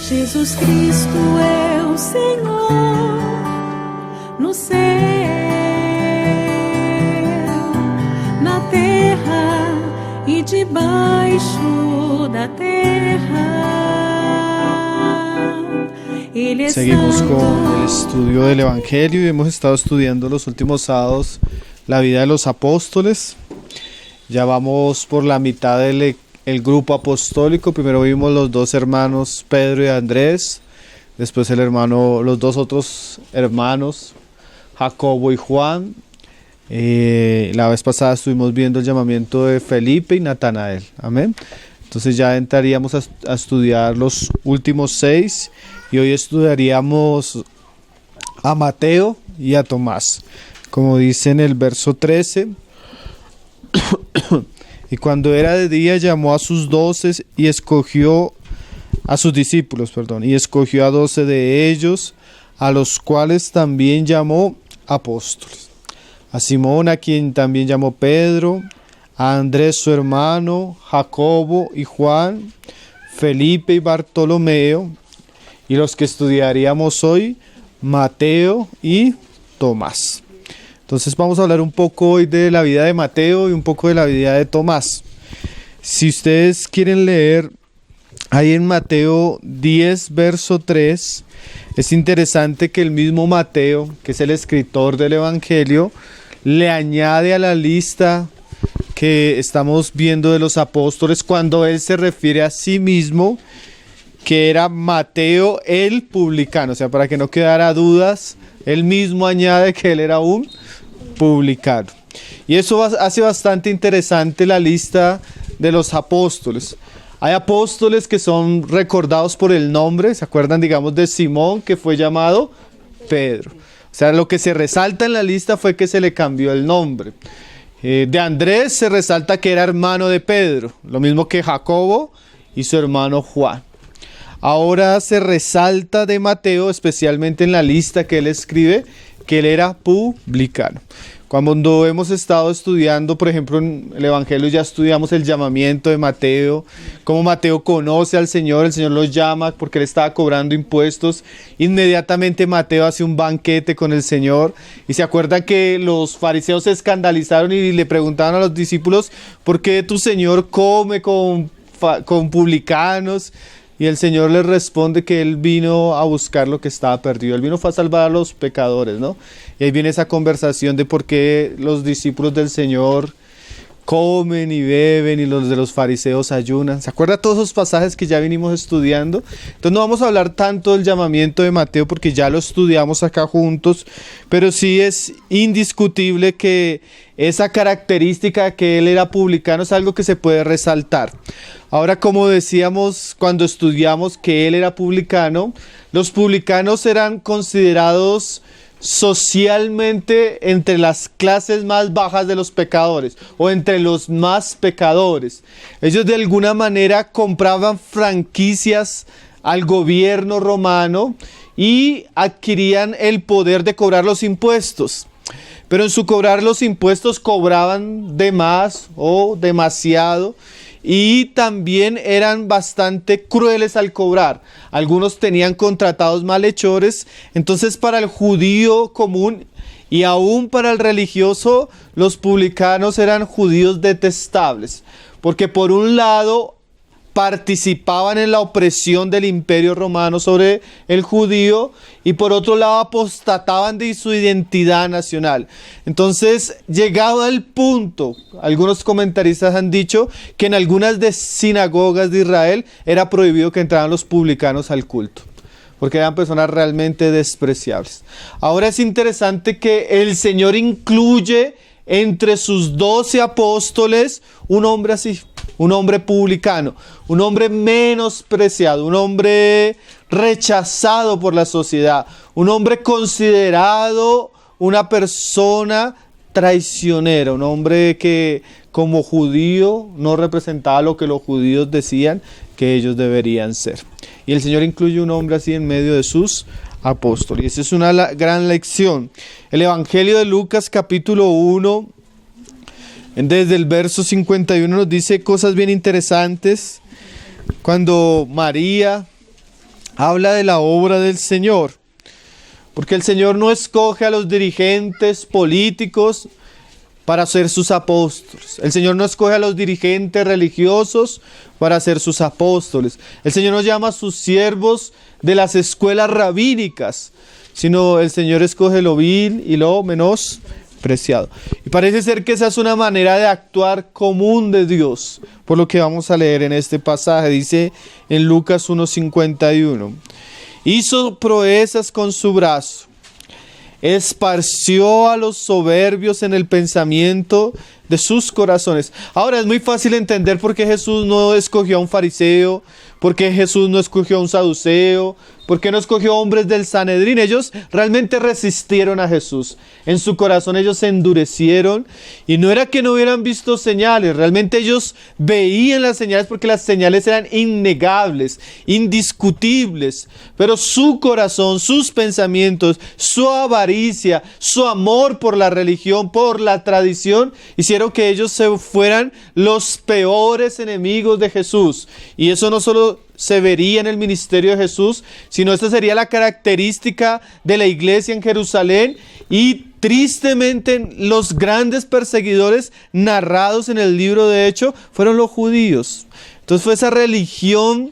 Jesus Cristo é o Senhor no céu, na terra e debaixo da terra. Ele é Seguimos santo. con el estudio del Evangelio y hemos estado estudiando los últimos sábados la vida de los apóstoles. Ya vamos por la mitad del grupo apostólico. Primero vimos los dos hermanos Pedro y Andrés, después los dos otros hermanos Jacobo y Juan. La vez pasada estuvimos viendo el llamamiento de Felipe y Natanael. Amén. Entonces ya entraríamos a estudiar los últimos 6 y hoy estudiaríamos a Mateo y a Tomás. Como dice en el verso 13, y cuando era de día llamó a sus 12 y escogió a sus discípulos, y escogió a 12 de ellos, a los cuales también llamó apóstoles. A Simón, a quien también llamó Pedro, a Andrés su hermano, Jacobo y Juan, Felipe y Bartolomeo, y los que estudiaríamos hoy, Mateo y Tomás. Entonces vamos a hablar un poco hoy de la vida de Mateo y un poco de la vida de Tomás. Si ustedes quieren leer ahí en Mateo 10, verso 3, es interesante que el mismo Mateo, que es el escritor del Evangelio, le añade a la lista que estamos viendo de los apóstoles cuando él se refiere a sí mismo, que era Mateo el publicano. O sea, para que no quedara dudas, él mismo añade que él era un publicano. Y eso hace bastante interesante la lista de los apóstoles. Hay apóstoles que son recordados por el nombre. ¿Se acuerdan, digamos, de Simón, que fue llamado Pedro? O sea, lo que se resalta en la lista fue que se le cambió el nombre. De Andrés se resalta que era hermano de Pedro, lo mismo que Jacobo y su hermano Juan. Ahora se resalta de Mateo, especialmente en la lista que él escribe, que él era publicano. Cuando hemos estado estudiando, por ejemplo, en el Evangelio ya estudiamos el llamamiento de Mateo, cómo Mateo conoce al Señor, el Señor lo llama porque él estaba cobrando impuestos. Inmediatamente Mateo hace un banquete con el Señor. Y se acuerdan que los fariseos se escandalizaron y le preguntaban a los discípulos, ¿por qué tu Señor come con publicanos? Y el Señor les responde que Él vino a buscar lo que estaba perdido. Él vino fue a salvar a los pecadores, ¿no? Y ahí viene esa conversación de por qué los discípulos del Señor comen y beben y los de los fariseos ayunan. ¿Se acuerdan todos esos pasajes que ya vinimos estudiando? Entonces no vamos a hablar tanto del llamamiento de Mateo porque ya lo estudiamos acá juntos, pero sí es indiscutible que esa característica que él era publicano es algo que se puede resaltar. Ahora, como decíamos cuando estudiamos que él era publicano, los publicanos eran considerados socialmente entre las clases más bajas de los pecadores o entre los más pecadores. Ellos de alguna manera compraban franquicias al gobierno romano y adquirían el poder de cobrar los impuestos. Pero en su cobrar los impuestos cobraban de más o demasiado. Y también eran bastante crueles al cobrar. Algunos tenían contratados malhechores. Entonces para el judío común y aún para el religioso, los publicanos eran judíos detestables. Porque por un lado participaban en la opresión del imperio romano sobre el judío y por otro lado apostataban de su identidad nacional. Entonces, llegado al punto, algunos comentaristas han dicho que en algunas sinagogas de Israel era prohibido que entraran los publicanos al culto, porque eran personas realmente despreciables. Ahora es interesante que el Señor incluye entre sus 12 apóstoles un hombre así, un hombre publicano, un hombre menospreciado, un hombre rechazado por la sociedad, un hombre considerado una persona traicionera, un hombre que como judío no representaba lo que los judíos decían que ellos deberían ser. Y el Señor incluye un hombre así en medio de sus apóstoles. Y esa es una gran lección. El Evangelio de Lucas capítulo 1, desde el verso 51 nos dice cosas bien interesantes. Cuando María habla de la obra del Señor. Porque el Señor no escoge a los dirigentes políticos para ser sus apóstoles. El Señor no escoge a los dirigentes religiosos para ser sus apóstoles. El Señor no llama a sus siervos de las escuelas rabínicas, sino el Señor escoge lo vil y lo menospreciado. Y parece ser que esa es una manera de actuar común de Dios, por lo que vamos a leer en este pasaje. Dice en Lucas 1:51. Hizo proezas con su brazo, esparció a los soberbios en el pensamiento de sus corazones. Ahora es muy fácil entender por qué Jesús no escogió a un fariseo, por qué Jesús no escogió a un saduceo, por qué no escogió a hombres del Sanedrín. Ellos realmente resistieron a Jesús. En su corazón ellos se endurecieron, y no era que no hubieran visto señales, realmente ellos veían las señales porque las señales eran innegables, indiscutibles, pero su corazón, sus pensamientos, su avaricia, su amor por la religión, por la tradición, hicieron que ellos se fueran los peores enemigos de Jesús. Y eso no solo se vería en el ministerio de Jesús, sino esta sería la característica de la iglesia en Jerusalén, y tristemente los grandes perseguidores narrados en el libro de Hechos fueron los judíos. Entonces fue esa religión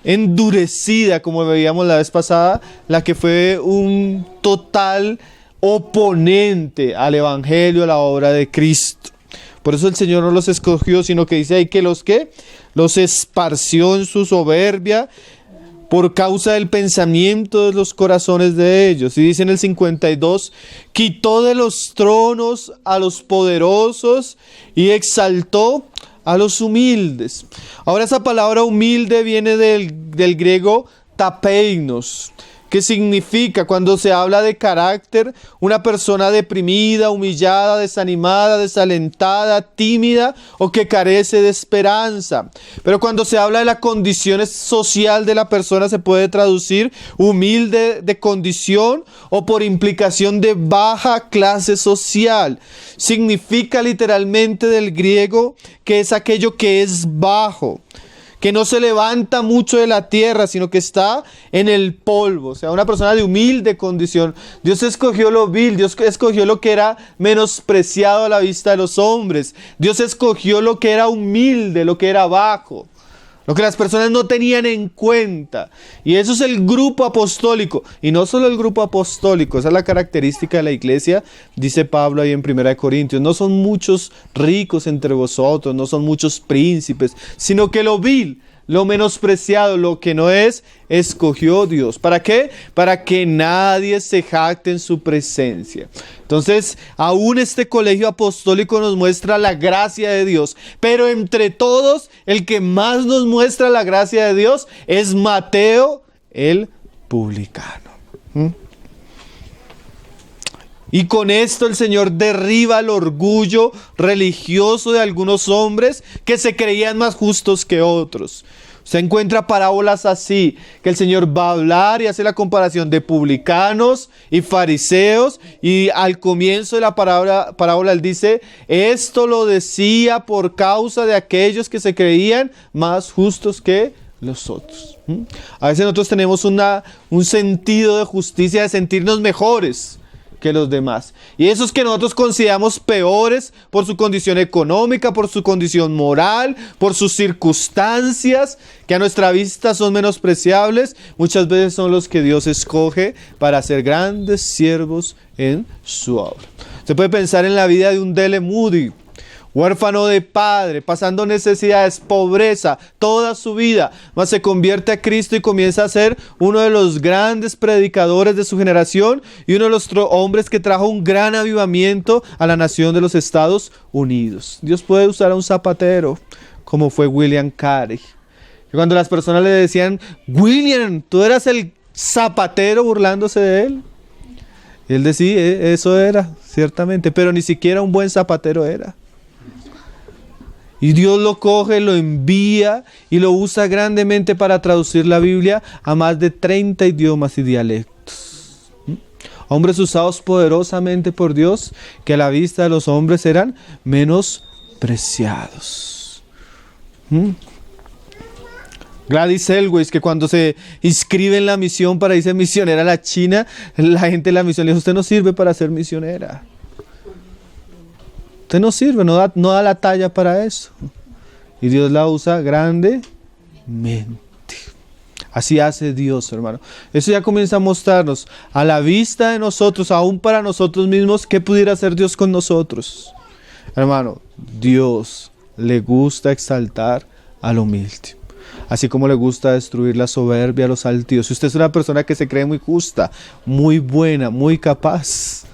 endurecida, como veíamos la vez pasada, la que fue un total oponente al evangelio, a la obra de Cristo. Por eso el Señor no los escogió, sino que dice ahí que los esparció en su soberbia por causa del pensamiento de los corazones de ellos. Y dice en el 52, quitó de los tronos a los poderosos y exaltó a los humildes. Ahora esa palabra humilde viene del griego tapeinos, que significa, cuando se habla de carácter, una persona deprimida, humillada, desanimada, desalentada, tímida o que carece de esperanza. Pero cuando se habla de la condición social de la persona, se puede traducir humilde de condición o por implicación de baja clase social. Significa literalmente del griego que es aquello que es bajo, que no se levanta mucho de la tierra, sino que está en el polvo. O sea, una persona de humilde condición. Dios escogió lo vil, Dios escogió lo que era menospreciado a la vista de los hombres. Dios escogió lo que era humilde, lo que era bajo, lo que las personas no tenían en cuenta. Y eso es el grupo apostólico. Y no solo el grupo apostólico, esa es la característica de la iglesia, dice Pablo ahí en 1 Corintios. No son muchos ricos entre vosotros, no son muchos príncipes, sino que lo vil, lo menospreciado, lo que no es, escogió Dios. ¿Para qué? Para que nadie se jacte en su presencia. Entonces, aún este colegio apostólico nos muestra la gracia de Dios. Pero entre todos, el que más nos muestra la gracia de Dios es Mateo, el publicano. Y con esto el Señor derriba el orgullo religioso de algunos hombres que se creían más justos que otros. Se encuentra parábolas así, que el Señor va a hablar y hace la comparación de publicanos y fariseos, y al comienzo de la parábola él dice, esto lo decía por causa de aquellos que se creían más justos que los otros. A veces nosotros tenemos un sentido de justicia, de sentirnos mejores que los demás. Y esos que nosotros consideramos peores por su condición económica, por su condición moral, por sus circunstancias, que a nuestra vista son menospreciables, muchas veces son los que Dios escoge para ser grandes siervos en su obra. Se puede pensar en la vida de un D.L. Moody, huérfano de padre, pasando necesidades, pobreza, toda su vida, mas se convierte a Cristo y comienza a ser uno de los grandes predicadores de su generación y uno de los hombres que trajo un gran avivamiento a la nación de los Estados Unidos. Dios puede usar a un zapatero, como fue William Carey. Y cuando las personas le decían, William, tú eras el zapatero, burlándose de él, y él decía, eso era, ciertamente, pero ni siquiera un buen zapatero era. Y Dios lo coge, lo envía y lo usa grandemente para traducir la Biblia a más de 30 idiomas y dialectos. Hombres usados poderosamente por Dios, que a la vista de los hombres eran menospreciados. Gladys Selways, que cuando se inscribe en la misión para irse misionera a la China, la gente de la misión le dijo: usted no sirve para ser misionera. Usted no sirve, no da la talla para eso. Y Dios la usa grandemente. Así hace Dios, hermano. Eso ya comienza a mostrarnos a la vista de nosotros, aún para nosotros mismos, qué pudiera hacer Dios con nosotros. Hermano, Dios le gusta exaltar al humilde, así como le gusta destruir la soberbia a los altivos. Si usted es una persona que se cree muy justa, muy buena, muy capaz,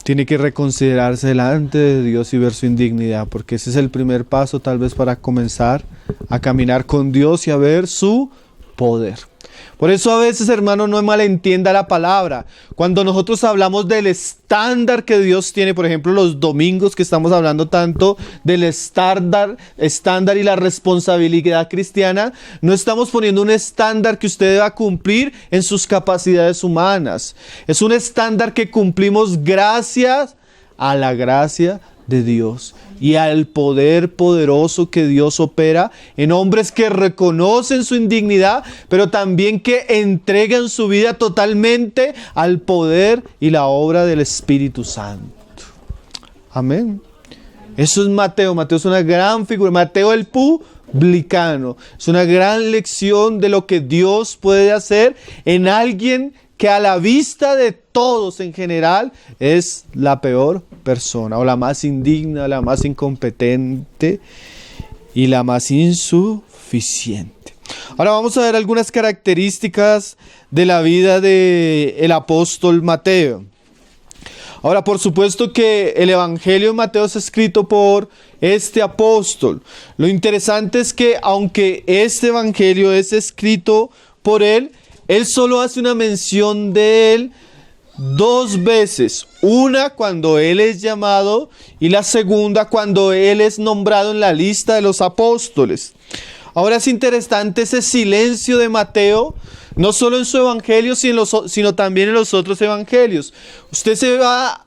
tiene que reconsiderarse delante de Dios y ver su indignidad, porque ese es el primer paso tal vez para comenzar a caminar con Dios y a ver su poder. Por eso a veces, hermano, no malentienda la palabra. Cuando nosotros hablamos del estándar que Dios tiene, por ejemplo, los domingos que estamos hablando tanto del estándar y la responsabilidad cristiana, no estamos poniendo un estándar que usted deba cumplir en sus capacidades humanas. Es un estándar que cumplimos gracias a la gracia de Dios y al poder poderoso que Dios opera en hombres que reconocen su indignidad, pero también que entregan su vida totalmente al poder y la obra del Espíritu Santo. Amén. Eso es Mateo. Mateo es una gran figura. Mateo el publicano. Es una gran lección de lo que Dios puede hacer en alguien que a la vista de todos en general es la peor persona, o la más indigna, la más incompetente y la más insuficiente. Ahora vamos a ver algunas características de la vida del apóstol Mateo. Ahora, por supuesto que el Evangelio de Mateo es escrito por este apóstol. Lo interesante es que aunque este Evangelio es escrito por él solo hace una mención de él 2 veces. Una cuando él es llamado y la segunda cuando él es nombrado en la lista de los apóstoles. Ahora es interesante ese silencio de Mateo, no solo en su evangelio, sino también en los otros evangelios. Usted se va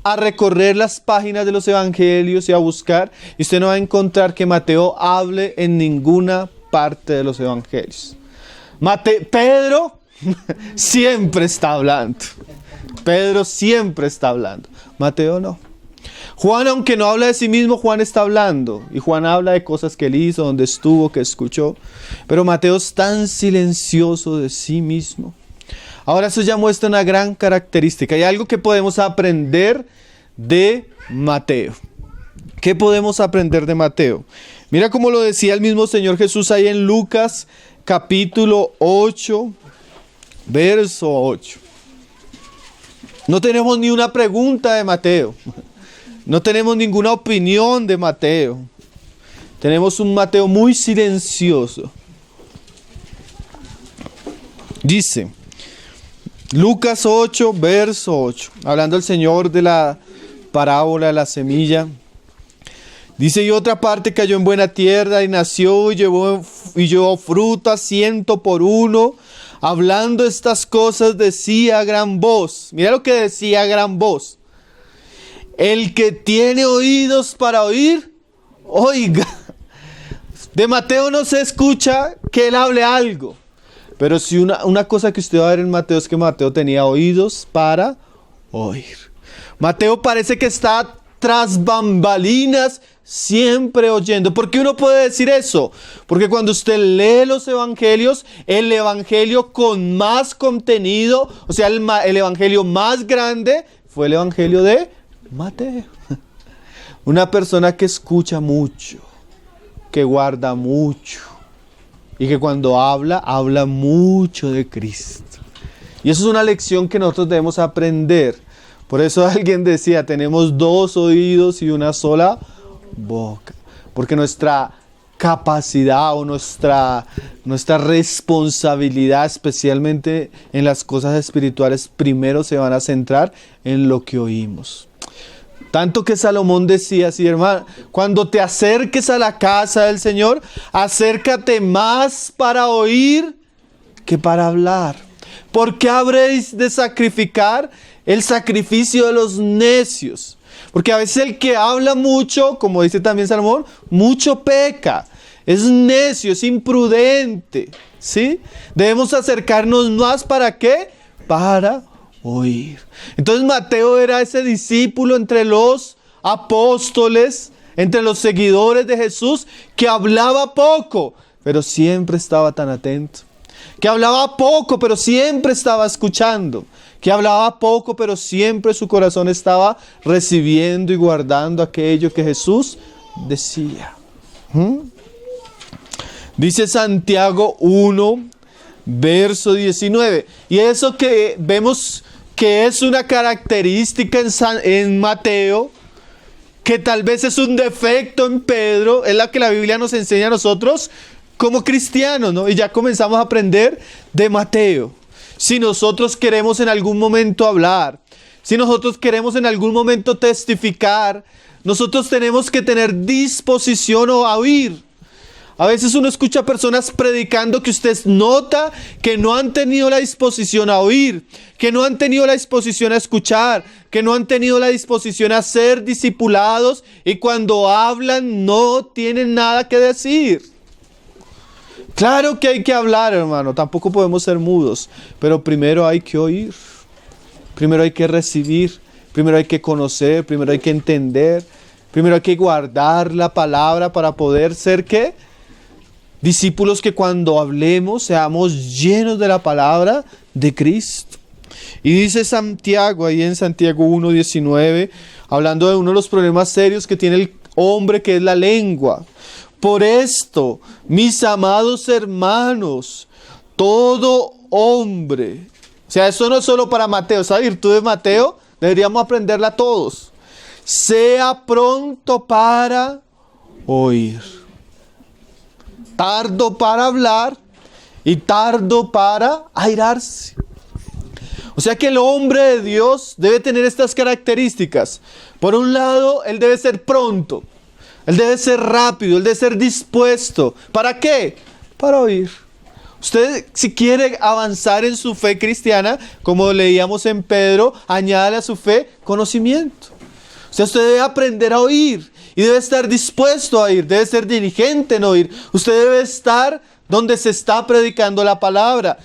a recorrer las páginas de los evangelios y a buscar, y usted no va a encontrar que Mateo hable en ninguna parte de los evangelios. Pedro siempre está hablando. Pedro siempre está hablando. Mateo no. Juan, aunque no habla de sí mismo, Juan está hablando. Y Juan habla de cosas que él hizo, donde estuvo, que escuchó. Pero Mateo es tan silencioso de sí mismo. Ahora eso ya muestra una gran característica. Hay algo que podemos aprender de Mateo. ¿Qué podemos aprender de Mateo? Mira cómo lo decía el mismo Señor Jesús ahí en Lucas capítulo 8, verso 8. No tenemos ni una pregunta de Mateo. No tenemos ninguna opinión de Mateo. Tenemos un Mateo muy silencioso. Dice, Lucas 8, verso 8, hablando el Señor de la parábola de la semilla. Dice, y otra parte cayó en buena tierra y nació y llevó fruta 100 por 1. Hablando estas cosas decía a gran voz. Mira lo que decía a gran voz. El que tiene oídos para oír, oiga. De Mateo no se escucha que él hable algo. Pero si una cosa que usted va a ver en Mateo es que Mateo tenía oídos para oír. Mateo parece que está tras bambalinas, siempre oyendo. ¿Por qué uno puede decir eso? Porque cuando usted lee los evangelios, el evangelio con más contenido, o sea, el evangelio más grande, fue el evangelio de Mateo. Una persona que escucha mucho, que guarda mucho, y que cuando habla mucho de Cristo. Y eso es una lección que nosotros debemos aprender. Por eso alguien decía, tenemos 2 oídos y una sola boca. Porque nuestra capacidad o nuestra responsabilidad, especialmente en las cosas espirituales, primero se van a centrar en lo que oímos. Tanto que Salomón decía así, hermano, cuando te acerques a la casa del Señor, acércate más para oír que para hablar. ¿Por qué habréis de sacrificar el sacrificio de los necios? Porque a veces el que habla mucho, como dice también Salomón, mucho peca. Es necio, es imprudente. ¿Sí? Debemos acercarnos más, ¿para qué? Para oír. Entonces Mateo era ese discípulo entre los apóstoles, entre los seguidores de Jesús, que hablaba poco, pero siempre estaba tan atento. Que hablaba poco, pero siempre estaba escuchando. Que hablaba poco, pero siempre su corazón estaba recibiendo y guardando aquello que Jesús decía. Dice Santiago 1, verso 19. Y eso que vemos que es una característica en Mateo, que tal vez es un defecto en Pedro, es la que la Biblia nos enseña a nosotros como cristianos, ¿no? Y ya comenzamos a aprender de Mateo. Si nosotros queremos en algún momento hablar, si nosotros queremos en algún momento testificar, nosotros tenemos que tener disposición a oír. A veces uno escucha personas predicando que usted nota que no han tenido la disposición a oír, que no han tenido la disposición a escuchar, que no han tenido la disposición a ser discipulados y cuando hablan no tienen nada que decir. Claro que hay que hablar, hermano, tampoco podemos ser mudos, pero primero hay que oír, primero hay que recibir, primero hay que conocer, primero hay que entender, primero hay que guardar la palabra para poder ser, ¿qué? Discípulos que cuando hablemos seamos llenos de la palabra de Cristo. Y dice Santiago, ahí en Santiago 1:19, hablando de uno de los problemas serios que tiene el hombre, que es la lengua. Por esto, mis amados hermanos, todo hombre, o sea, eso no es solo para Mateo, esa virtud de Mateo deberíamos aprenderla todos. Sea pronto para oír, tardo para hablar y tardo para airarse. O sea que el hombre de Dios debe tener estas características. Por un lado, él debe ser pronto, él debe ser rápido, él debe ser dispuesto. ¿Para qué? Para oír. Usted, si quiere avanzar en su fe cristiana, como leíamos en Pedro, añádale a su fe conocimiento. O sea, usted debe aprender a oír y debe estar dispuesto a oír, debe ser diligente en oír. Usted debe estar donde se está predicando la palabra,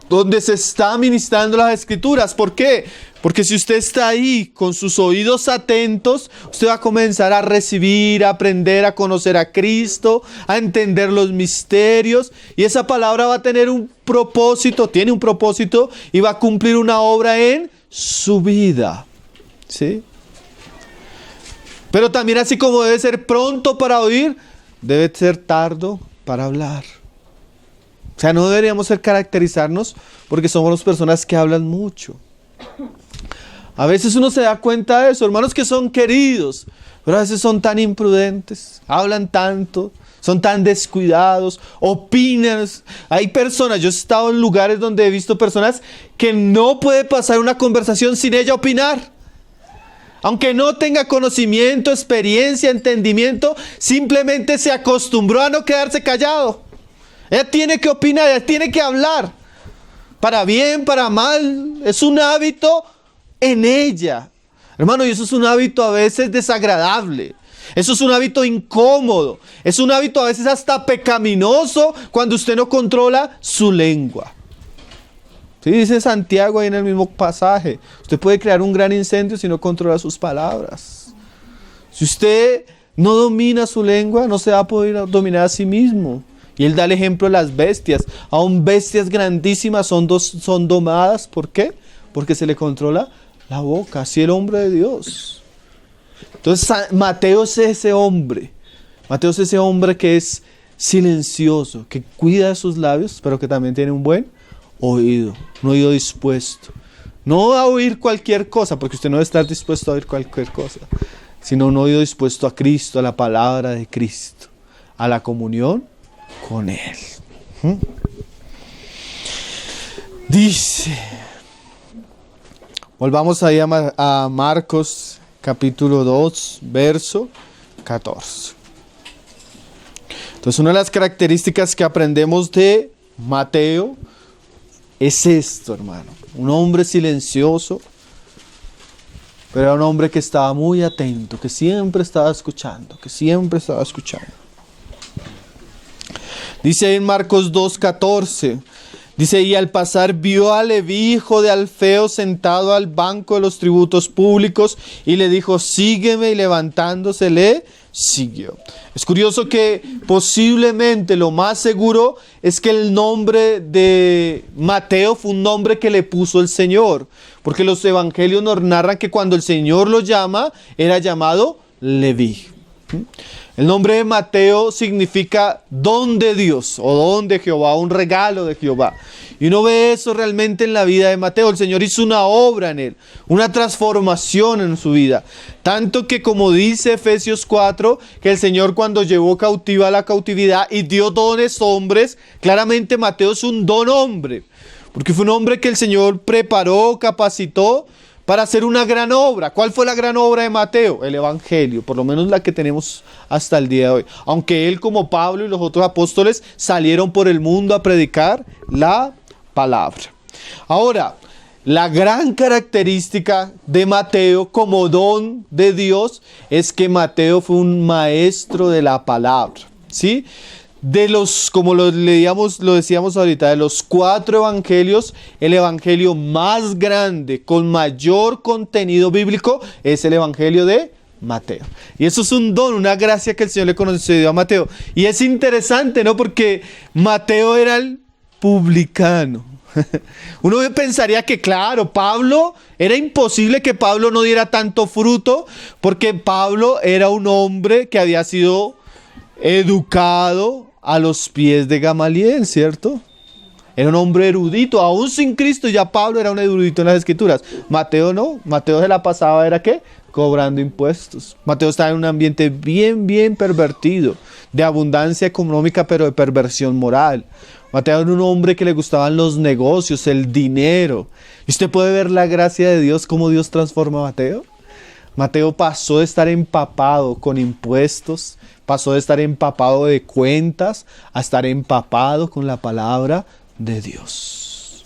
donde se está ministrando las escrituras. ¿Por qué? Porque si usted está ahí con sus oídos atentos, usted va a comenzar a recibir, a aprender, a conocer a Cristo, a entender los misterios. Y esa palabra va a tener un propósito, tiene un propósito y va a cumplir una obra en su vida. ¿Sí? Pero también así como debe ser pronto para oír, debe ser tardo para hablar. O sea, no deberíamos caracterizarnos porque somos las personas que hablan mucho. A veces uno se da cuenta de eso, hermanos que son queridos, pero a veces son tan imprudentes, hablan tanto, son tan descuidados, opinan. Hay personas, yo he estado en lugares donde he visto personas que no puede pasar una conversación sin ella opinar. Aunque no tenga conocimiento, experiencia, entendimiento, simplemente se acostumbró a no quedarse callado. Ella tiene que opinar, ella tiene que hablar. Para bien, para mal, es un hábito en ella. Hermano, y eso es un hábito a veces desagradable. Eso es un hábito incómodo. Es un hábito a veces hasta pecaminoso cuando usted no controla su lengua. Sí, dice Santiago ahí en el mismo pasaje. Usted puede crear un gran incendio si no controla sus palabras. Si usted no domina su lengua, no se va a poder dominar a sí mismo. Y él da el ejemplo de las bestias. Aún bestias grandísimas son domadas. ¿Por qué? Porque se le controla la boca. Así el hombre de Dios. Entonces Mateo es ese hombre. Mateo es ese hombre que es silencioso, que cuida de sus labios, pero que también tiene un buen oído, un oído dispuesto. No a oír cualquier cosa, porque usted no debe estar dispuesto a oír cualquier cosa, sino un oído dispuesto a Cristo, a la palabra de Cristo, a la comunión con Él. Dice, volvamos ahí a Marcos capítulo 2, verso 14. Entonces, una de las características que aprendemos de Mateo es esto, hermano. Un hombre silencioso, pero era un hombre que estaba muy atento, que siempre estaba escuchando, Dice en Marcos 2:14, dice, y al pasar vio a Leví, hijo de Alfeo, sentado al banco de los tributos públicos, y le dijo, sígueme, y levantándose le siguió. Es curioso que posiblemente lo más seguro es que el nombre de Mateo fue un nombre que le puso el Señor, porque los evangelios nos narran que cuando el Señor lo llama, era llamado Leví. El nombre de Mateo significa don de Dios o don de Jehová, un regalo de Jehová. Y uno ve eso realmente en la vida de Mateo. El Señor hizo una obra en él, una transformación en su vida. Tanto que, como dice Efesios 4, que el Señor cuando llevó cautiva a la cautividad y dio dones hombres, claramente Mateo es un don hombre. Porque fue un hombre que el Señor preparó, capacitó para hacer una gran obra. ¿Cuál fue la gran obra de Mateo? El Evangelio, por lo menos la que tenemos hasta el día de hoy. Aunque él, como Pablo y los otros apóstoles, salieron por el mundo a predicar la palabra. Ahora, la gran característica de Mateo como don de Dios es que Mateo fue un maestro de la palabra, ¿sí? De los, como lo decíamos ahorita, de los 4 evangelios, el evangelio más grande, con mayor contenido bíblico, es el evangelio de Mateo. Y eso es un don, una gracia que el Señor le concedió a Mateo. Y es interesante, ¿no? Porque Mateo era el publicano. Uno pensaría que, claro, Pablo, era imposible que Pablo no diera tanto fruto, porque Pablo era un hombre que había sido educado a los pies de Gamaliel, ¿cierto? Era un hombre erudito, aún sin Cristo ya Pablo era un erudito en las Escrituras. Mateo no, Mateo se la pasaba, ¿era qué? Cobrando impuestos. Mateo estaba en un ambiente bien pervertido, de abundancia económica, pero de perversión moral. Mateo era un hombre que le gustaban los negocios, el dinero. Y usted puede ver la gracia de Dios, cómo Dios transforma a Mateo. Mateo pasó de estar empapado con impuestos, pasó de estar empapado de cuentas, a estar empapado con la palabra de Dios.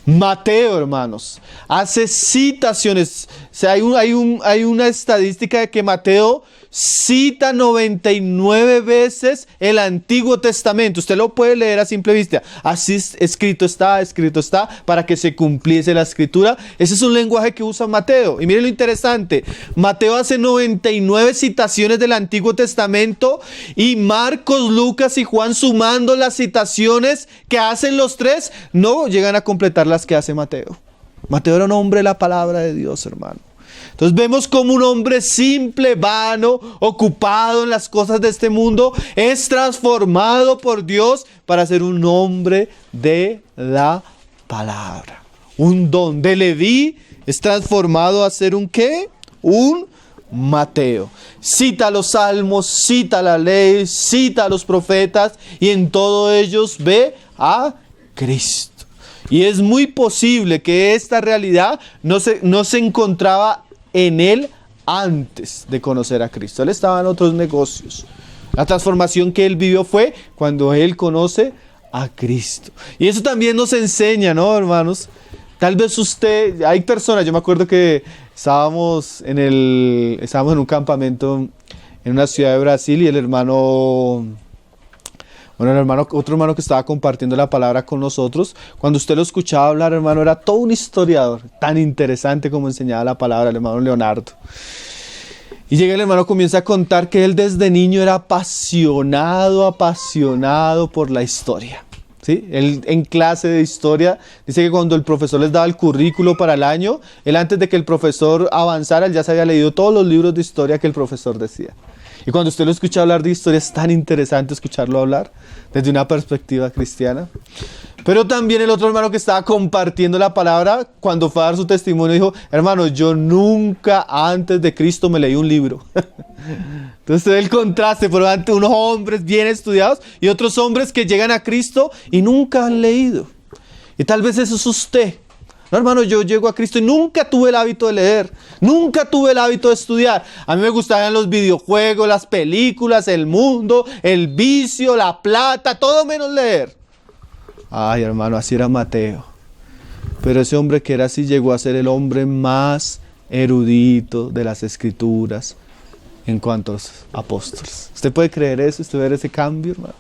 Mateo, hermanos, hace citaciones. O sea, hay una estadística de que Mateo cita 99 veces el Antiguo Testamento. Usted lo puede leer a simple vista. Así escrito está, para que se cumpliese la escritura. Ese es un lenguaje que usa Mateo. Y miren lo interesante. Mateo hace 99 citaciones del Antiguo Testamento y Marcos, Lucas y Juan, sumando las citaciones que hacen los 3, no llegan a completar las que hace Mateo. Mateo era un hombre de la palabra de Dios, hermano. Entonces vemos como un hombre simple, vano, ocupado en las cosas de este mundo, es transformado por Dios para ser un hombre de la palabra. Un don de Leví es transformado a ser un ¿qué? Un Mateo. Cita los salmos, cita la ley, cita a los profetas y en todos ellos ve a Cristo. Y es muy posible que esta realidad no se encontraba en él antes de conocer a Cristo. Él estaba en otros negocios. La transformación que él vivió fue cuando él conoce a Cristo. Y eso también nos enseña, ¿no, hermanos? Tal vez usted, hay personas, yo me acuerdo que estábamos en un campamento en una ciudad de Brasil y otro hermano que estaba compartiendo la palabra con nosotros, cuando usted lo escuchaba hablar, hermano, era todo un historiador, tan interesante como enseñaba la palabra, el hermano Leonardo. Y llega el hermano, comienza a contar que él desde niño era apasionado por la historia. ¿Sí? Él en clase de historia dice que cuando el profesor les daba el currículo para el año, él antes de que el profesor avanzara, él ya se había leído todos los libros de historia que el profesor decía. Y cuando usted lo escucha hablar de historia, es tan interesante escucharlo hablar desde una perspectiva cristiana. Pero también el otro hermano que estaba compartiendo la palabra, cuando fue a dar su testimonio, dijo: hermano, yo nunca antes de Cristo me leí un libro. Entonces el contraste, por ante unos hombres bien estudiados y otros hombres que llegan a Cristo y nunca han leído. Y tal vez eso es usted. No, hermano, yo llego a Cristo y nunca tuve el hábito de leer, nunca tuve el hábito de estudiar. A mí me gustaban los videojuegos, las películas, el mundo, el vicio, la plata, todo menos leer. Ay, hermano, así era Mateo. Pero ese hombre que era así llegó a ser el hombre más erudito de las Escrituras en cuanto a los apóstoles. ¿Usted puede creer eso? ¿Usted ver ese cambio, hermano?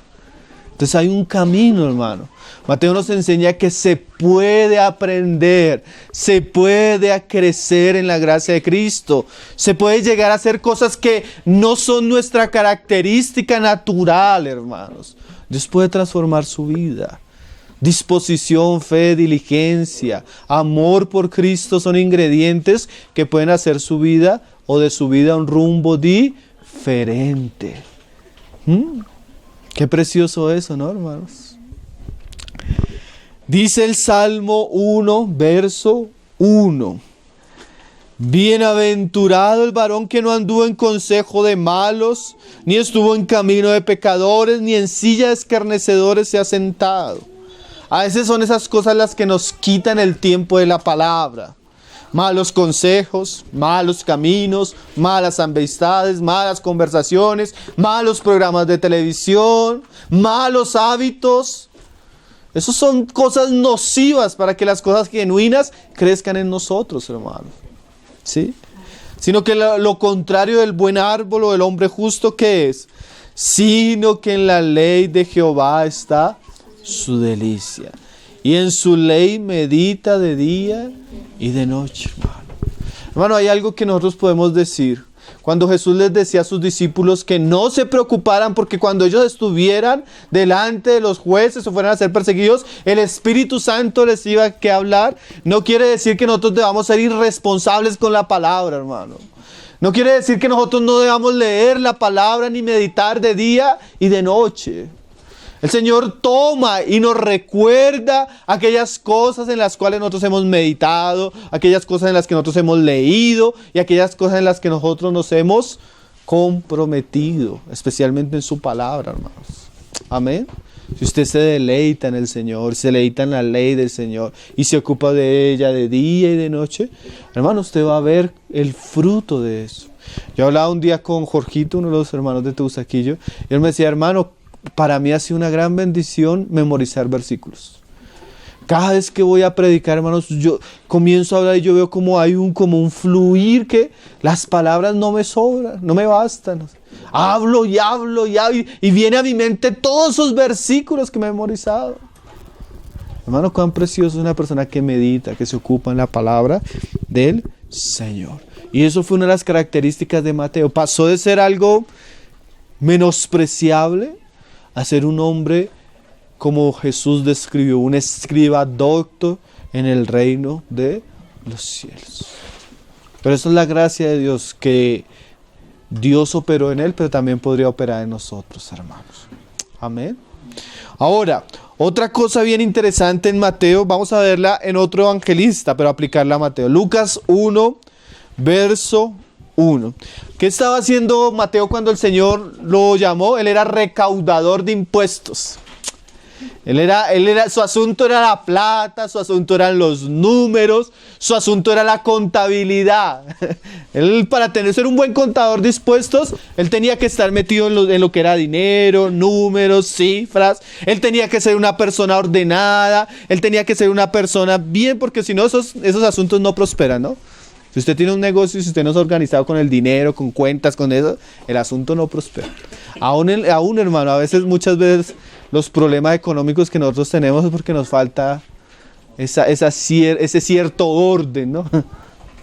Entonces hay un camino, hermano. Mateo nos enseña que se puede aprender, se puede crecer en la gracia de Cristo, se puede llegar a hacer cosas que no son nuestra característica natural, hermanos. Dios puede transformar su vida. Disposición, fe, diligencia, amor por Cristo son ingredientes que pueden hacer su vida o de su vida un rumbo diferente. Qué precioso eso, ¿no, hermanos? Dice el Salmo 1, verso 1. Bienaventurado el varón que no anduvo en consejo de malos, ni estuvo en camino de pecadores, ni en silla de escarnecedores se ha sentado. A veces son esas cosas las que nos quitan el tiempo de la palabra. Malos consejos, malos caminos, malas amistades, malas conversaciones, malos programas de televisión, malos hábitos. Esos son cosas nocivas para que las cosas genuinas crezcan en nosotros, hermanos. ¿Sí? Sino que lo contrario del buen árbol o del hombre justo, ¿qué es? Sino que en la ley de Jehová está su delicia. Y en su ley medita de día y de noche, hermano. Hermano, hay algo que nosotros podemos decir. Cuando Jesús les decía a sus discípulos que no se preocuparan porque cuando ellos estuvieran delante de los jueces o fueran a ser perseguidos, el Espíritu Santo les iba a hablar. No quiere decir que nosotros debamos ser irresponsables con la palabra, hermano. No quiere decir que nosotros no debamos leer la palabra ni meditar de día y de noche. El Señor toma y nos recuerda aquellas cosas en las cuales nosotros hemos meditado, aquellas cosas en las que nosotros hemos leído y aquellas cosas en las que nosotros nos hemos comprometido, especialmente en su palabra, hermanos. Amén. Si usted se deleita en el Señor, se deleita en la ley del Señor y se ocupa de ella de día y de noche, hermano, usted va a ver el fruto de eso. Yo hablaba un día con Jorgito, uno de los hermanos de Teusaquillo, y él me decía, hermano, para mí ha sido una gran bendición memorizar versículos. Cada vez que voy a predicar, hermanos, yo comienzo a hablar y yo veo como hay como un fluir que las palabras no me sobran, no me bastan. Hablo y hablo y hablo y viene a mi mente todos esos versículos que me he memorizado. Hermano, cuán precioso es una persona que medita, que se ocupa en la palabra del Señor. Y eso fue una de las características de Mateo. Pasó de ser algo menospreciable a ser un hombre como Jesús describió, un escriba docto en el reino de los cielos. Pero eso es la gracia de Dios, que Dios operó en él, pero también podría operar en nosotros, hermanos. Amén. Ahora, otra cosa bien interesante en Mateo, vamos a verla en otro evangelista, pero aplicarla a Mateo. Lucas 1, verso 1. ¿Qué estaba haciendo Mateo cuando el Señor lo llamó? Él era recaudador de impuestos. Su asunto era la plata, su asunto eran los números, su asunto era la contabilidad. Él, para ser un buen contador de impuestos, él tenía que estar metido en lo que era dinero, números, cifras. Él tenía que ser una persona ordenada, él tenía que ser una persona bien, porque si no esos asuntos no prosperan, ¿no? Si usted tiene un negocio y si usted no es organizado con el dinero, con cuentas, con eso, el asunto no prospera. Aún hermano, muchas veces los problemas económicos que nosotros tenemos es porque nos falta ese cierto orden, ¿no?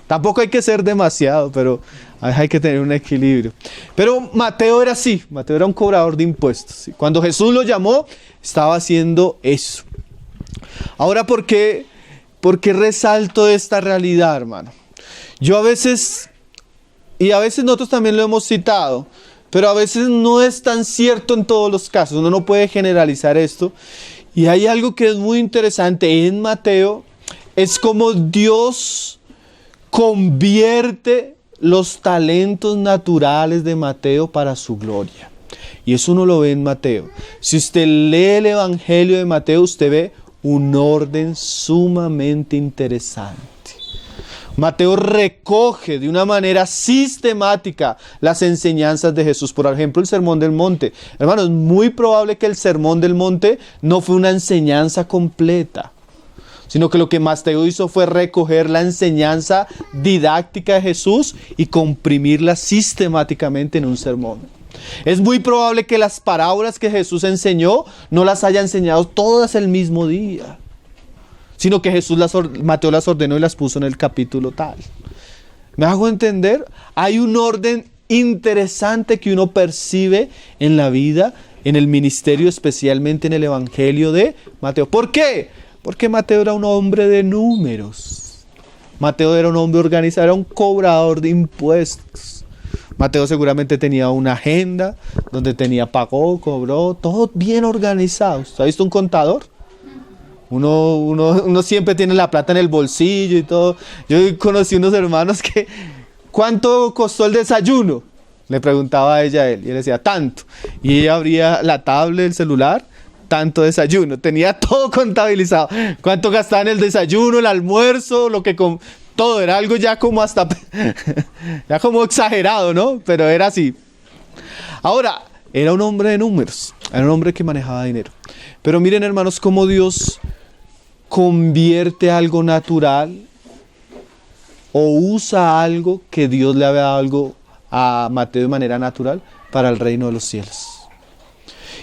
Tampoco hay que ser demasiado, pero hay que tener un equilibrio. Pero Mateo era así, Mateo era un cobrador de impuestos. Cuando Jesús lo llamó, estaba haciendo eso. Ahora, ¿por qué resalto esta realidad, hermano? Yo a veces nosotros también lo hemos citado, pero a veces no es tan cierto en todos los casos. Uno no puede generalizar esto. Y hay algo que es muy interesante en Mateo, es como Dios convierte los talentos naturales de Mateo para su gloria. Y eso uno lo ve en Mateo. Si usted lee el Evangelio de Mateo, usted ve un orden sumamente interesante. Mateo recoge de una manera sistemática las enseñanzas de Jesús. Por ejemplo, el Sermón del Monte. Hermanos, es muy probable que el Sermón del Monte no fue una enseñanza completa. sino que lo que Mateo hizo fue recoger la enseñanza didáctica de Jesús y comprimirla sistemáticamente en un sermón. Es muy probable que las parábolas que Jesús enseñó no las haya enseñado todas el mismo día, sino que Mateo las ordenó y las puso en el capítulo tal. ¿Me hago entender? Hay un orden interesante que uno percibe en la vida, en el ministerio, especialmente en el Evangelio de Mateo. ¿Por qué? Porque Mateo era un hombre de números. Mateo era un hombre organizado, era un cobrador de impuestos. Mateo seguramente tenía una agenda donde pagó, cobró, todo bien organizado. ¿Usted ha visto un contador? Uno siempre tiene la plata en el bolsillo y todo. Yo conocí unos hermanos que, ¿cuánto costó el desayuno? Le preguntaba a ella a él y él decía, tanto. Y ella abría la tablet, el celular, tanto desayuno. Tenía todo contabilizado. ¿Cuánto gastaba en el desayuno, el almuerzo, todo? Era algo ya como hasta, ya como exagerado, ¿no? Pero era así. Ahora, era un hombre de números. Era un hombre que manejaba dinero. Pero miren, hermanos, cómo Dios convierte algo natural o usa algo que Dios le había dado algo a Mateo de manera natural para el reino de los cielos.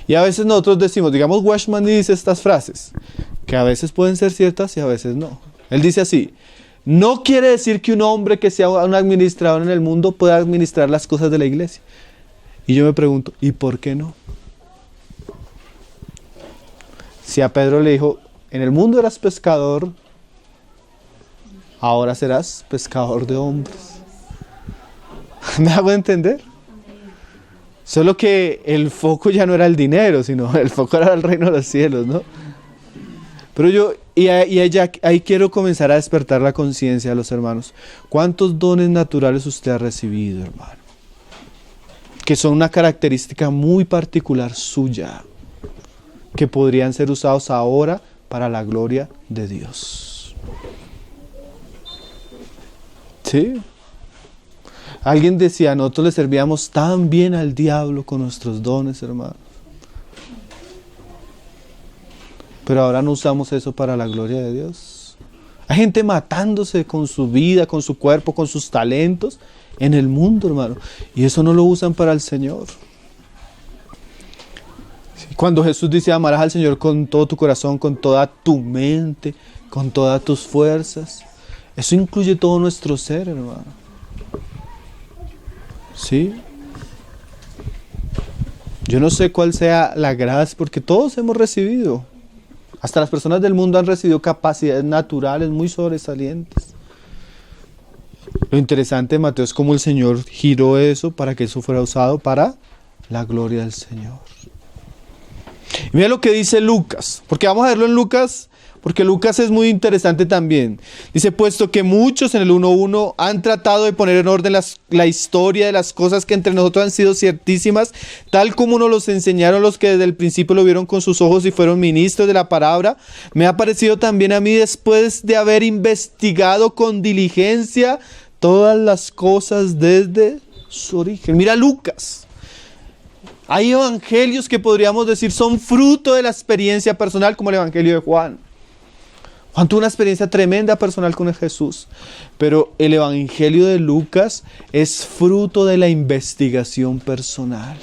Y a veces nosotros decimos, digamos, Washman dice estas frases, que a veces pueden ser ciertas y a veces no. Él dice así: no quiere decir que un hombre que sea un administrador en el mundo pueda administrar las cosas de la iglesia. Y yo me pregunto, ¿y por qué no? Si a Pedro le dijo, en el mundo eras pescador, ahora serás pescador de hombres. ¿Me hago entender? Solo que el foco ya no era el dinero, sino el foco era el reino de los cielos, ¿no? Pero yo, ahí quiero comenzar a despertar la conciencia de los hermanos. ¿Cuántos dones naturales usted ha recibido, hermano? Que son una característica muy particular suya, que podrían ser usados ahora para la gloria de Dios. ¿Sí? Alguien decía, nosotros le servíamos tan bien al diablo con nuestros dones, hermanos. Pero ahora no usamos eso para la gloria de Dios. Hay gente matándose con su vida, con su cuerpo, con sus talentos en el mundo, hermano. Y eso no lo usan para el Señor. Cuando Jesús dice, amarás al Señor con todo tu corazón, con toda tu mente, con todas tus fuerzas. Eso incluye todo nuestro ser, hermano. ¿Sí? Yo no sé cuál sea la gracia, porque todos hemos recibido. Hasta las personas del mundo han recibido capacidades naturales muy sobresalientes. Lo interesante de Mateo es cómo el Señor giró eso para que eso fuera usado para la gloria del Señor. Y mira lo que dice Lucas, porque vamos a verlo en Lucas, porque Lucas es muy interesante también. Dice, puesto que muchos en el 1:1 han tratado de poner en orden la historia de las cosas que entre nosotros han sido ciertísimas, tal como nos los enseñaron los que desde el principio lo vieron con sus ojos y fueron ministros de la palabra, me ha parecido también a mí, después de haber investigado con diligencia todas las cosas desde su origen. Mira Lucas. Hay evangelios que podríamos decir son fruto de la experiencia personal, como el evangelio de Juan. Juan tuvo una experiencia tremenda personal con Jesús, pero el evangelio de Lucas es fruto de la investigación personal.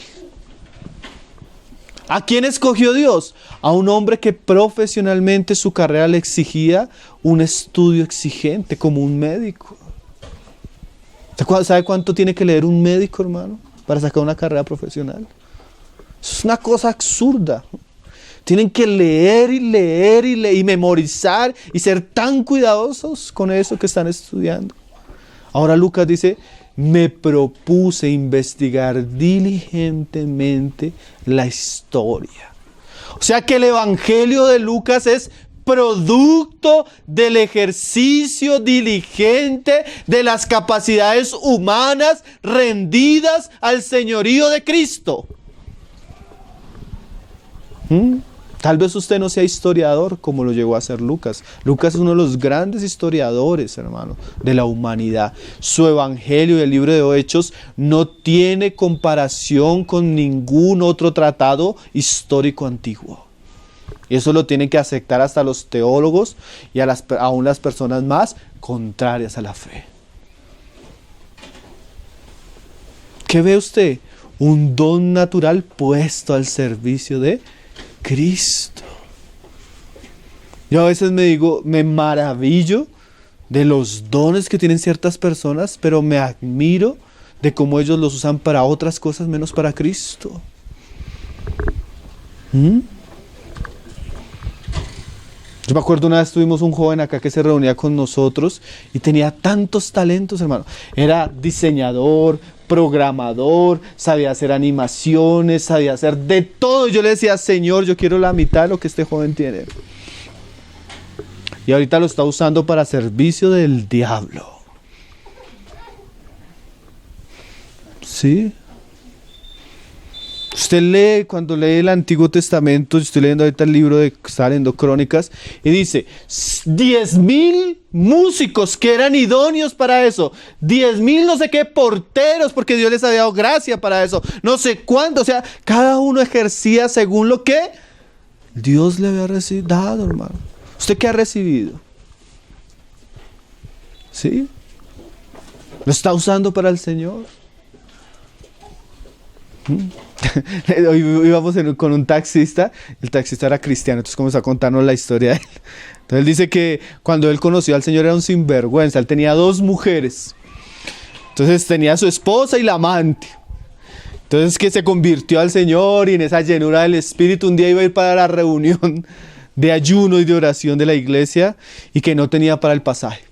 ¿A quién escogió Dios? A un hombre que profesionalmente su carrera le exigía un estudio exigente, como un médico. ¿Sabe cuánto tiene que leer un médico, hermano, para sacar una carrera profesional? Es una cosa absurda. Tienen que leer y memorizar y ser tan cuidadosos con eso que están estudiando. Ahora Lucas dice, me propuse investigar diligentemente la historia. O sea que el evangelio de Lucas es producto del ejercicio diligente de las capacidades humanas rendidas al señorío de Cristo. Tal vez usted no sea historiador como lo llegó a ser Lucas. Lucas es uno de los grandes historiadores, hermano, de la humanidad. Su evangelio y el libro de Hechos no tiene comparación con ningún otro tratado histórico antiguo. Y eso lo tienen que aceptar hasta los teólogos y aún las personas más contrarias a la fe. ¿Qué ve usted? Un don natural puesto al servicio de Cristo. Yo a veces me maravillo de los dones que tienen ciertas personas, pero me admiro de cómo ellos los usan para otras cosas menos para Cristo. Yo me acuerdo una vez tuvimos un joven acá que se reunía con nosotros y tenía tantos talentos, hermano. Era diseñador, programador, sabía hacer animaciones, sabía hacer de todo. Yo le decía, Señor, yo quiero la mitad de lo que este joven tiene. Y ahorita lo está usando para servicio del diablo. ¿Sí? Usted lee, cuando lee el Antiguo Testamento, yo estoy leyendo ahorita el libro de, está leyendo Crónicas, y dice, 10,000 músicos que eran idóneos para eso, 10,000 no sé qué porteros, porque Dios les había dado gracia para eso, no sé cuánto, o sea, cada uno ejercía según lo que Dios le había dado, hermano. ¿Usted qué ha recibido? ¿Sí? ¿Lo está usando para el Señor? Hoy íbamos con un taxista. El taxista era cristiano, entonces comenzó a contarnos la historia de él. Entonces él dice que cuando él conoció al Señor era un sinvergüenza. Él tenía 2 mujeres. Entonces tenía a su esposa y la amante. Entonces que se convirtió al Señor y en esa llenura del Espíritu un día iba a ir para la reunión de ayuno y de oración de la iglesia y que no tenía para el pasaje.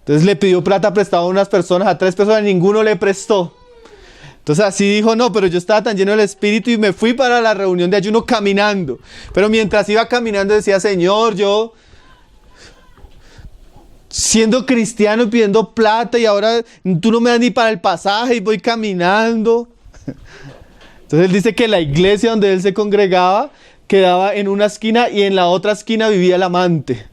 Entonces le pidió plata prestada a unas personas, a 3 personas, ninguno le prestó. Entonces así dijo, no, pero yo estaba tan lleno del Espíritu y me fui para la reunión de ayuno caminando. Pero mientras iba caminando decía, Señor, yo siendo cristiano y pidiendo plata y ahora tú no me das ni para el pasaje y voy caminando. Entonces él dice que la iglesia donde él se congregaba quedaba en una esquina y en la otra esquina vivía el amante.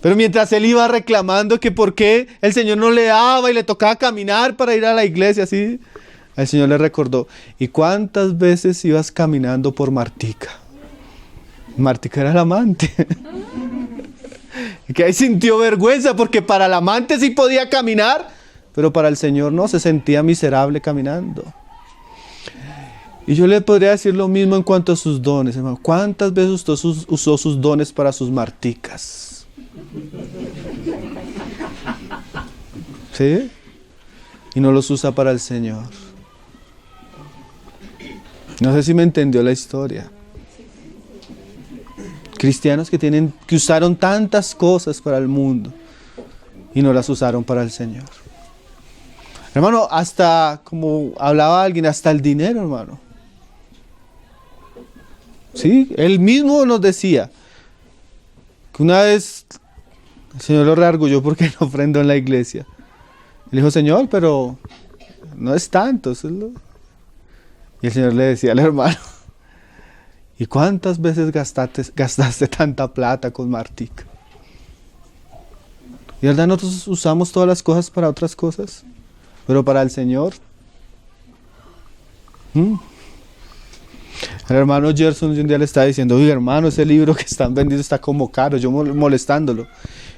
Pero mientras él iba reclamando que por qué el Señor no le daba y le tocaba caminar para ir a la iglesia, así, el Señor le recordó, ¿y cuántas veces ibas caminando por Martica? Martica era el amante. Y que ahí sintió vergüenza porque para el amante sí podía caminar, pero para el Señor no, se sentía miserable caminando. Y yo le podría decir lo mismo en cuanto a sus dones, hermano. ¿Cuántas veces usted usó sus dones para sus marticas? ¿Sí? Y no los usa para el Señor. No sé si me entendió la historia. Cristianos que usaron tantas cosas para el mundo y no las usaron para el Señor. Hermano, hasta, como hablaba alguien, hasta el dinero, hermano. Sí, él mismo nos decía que una vez el Señor lo reargulló porque no ofrendó en la iglesia. Él dijo, Señor, pero no es tanto. Y el Señor le decía al hermano, ¿y cuántas veces gastaste tanta plata con Martica? Y verdad, nosotros usamos todas las cosas para otras cosas, pero para el Señor. El hermano Gerson un día le estaba diciendo, oye hermano, ese libro que están vendiendo está como caro, yo molestándolo. Le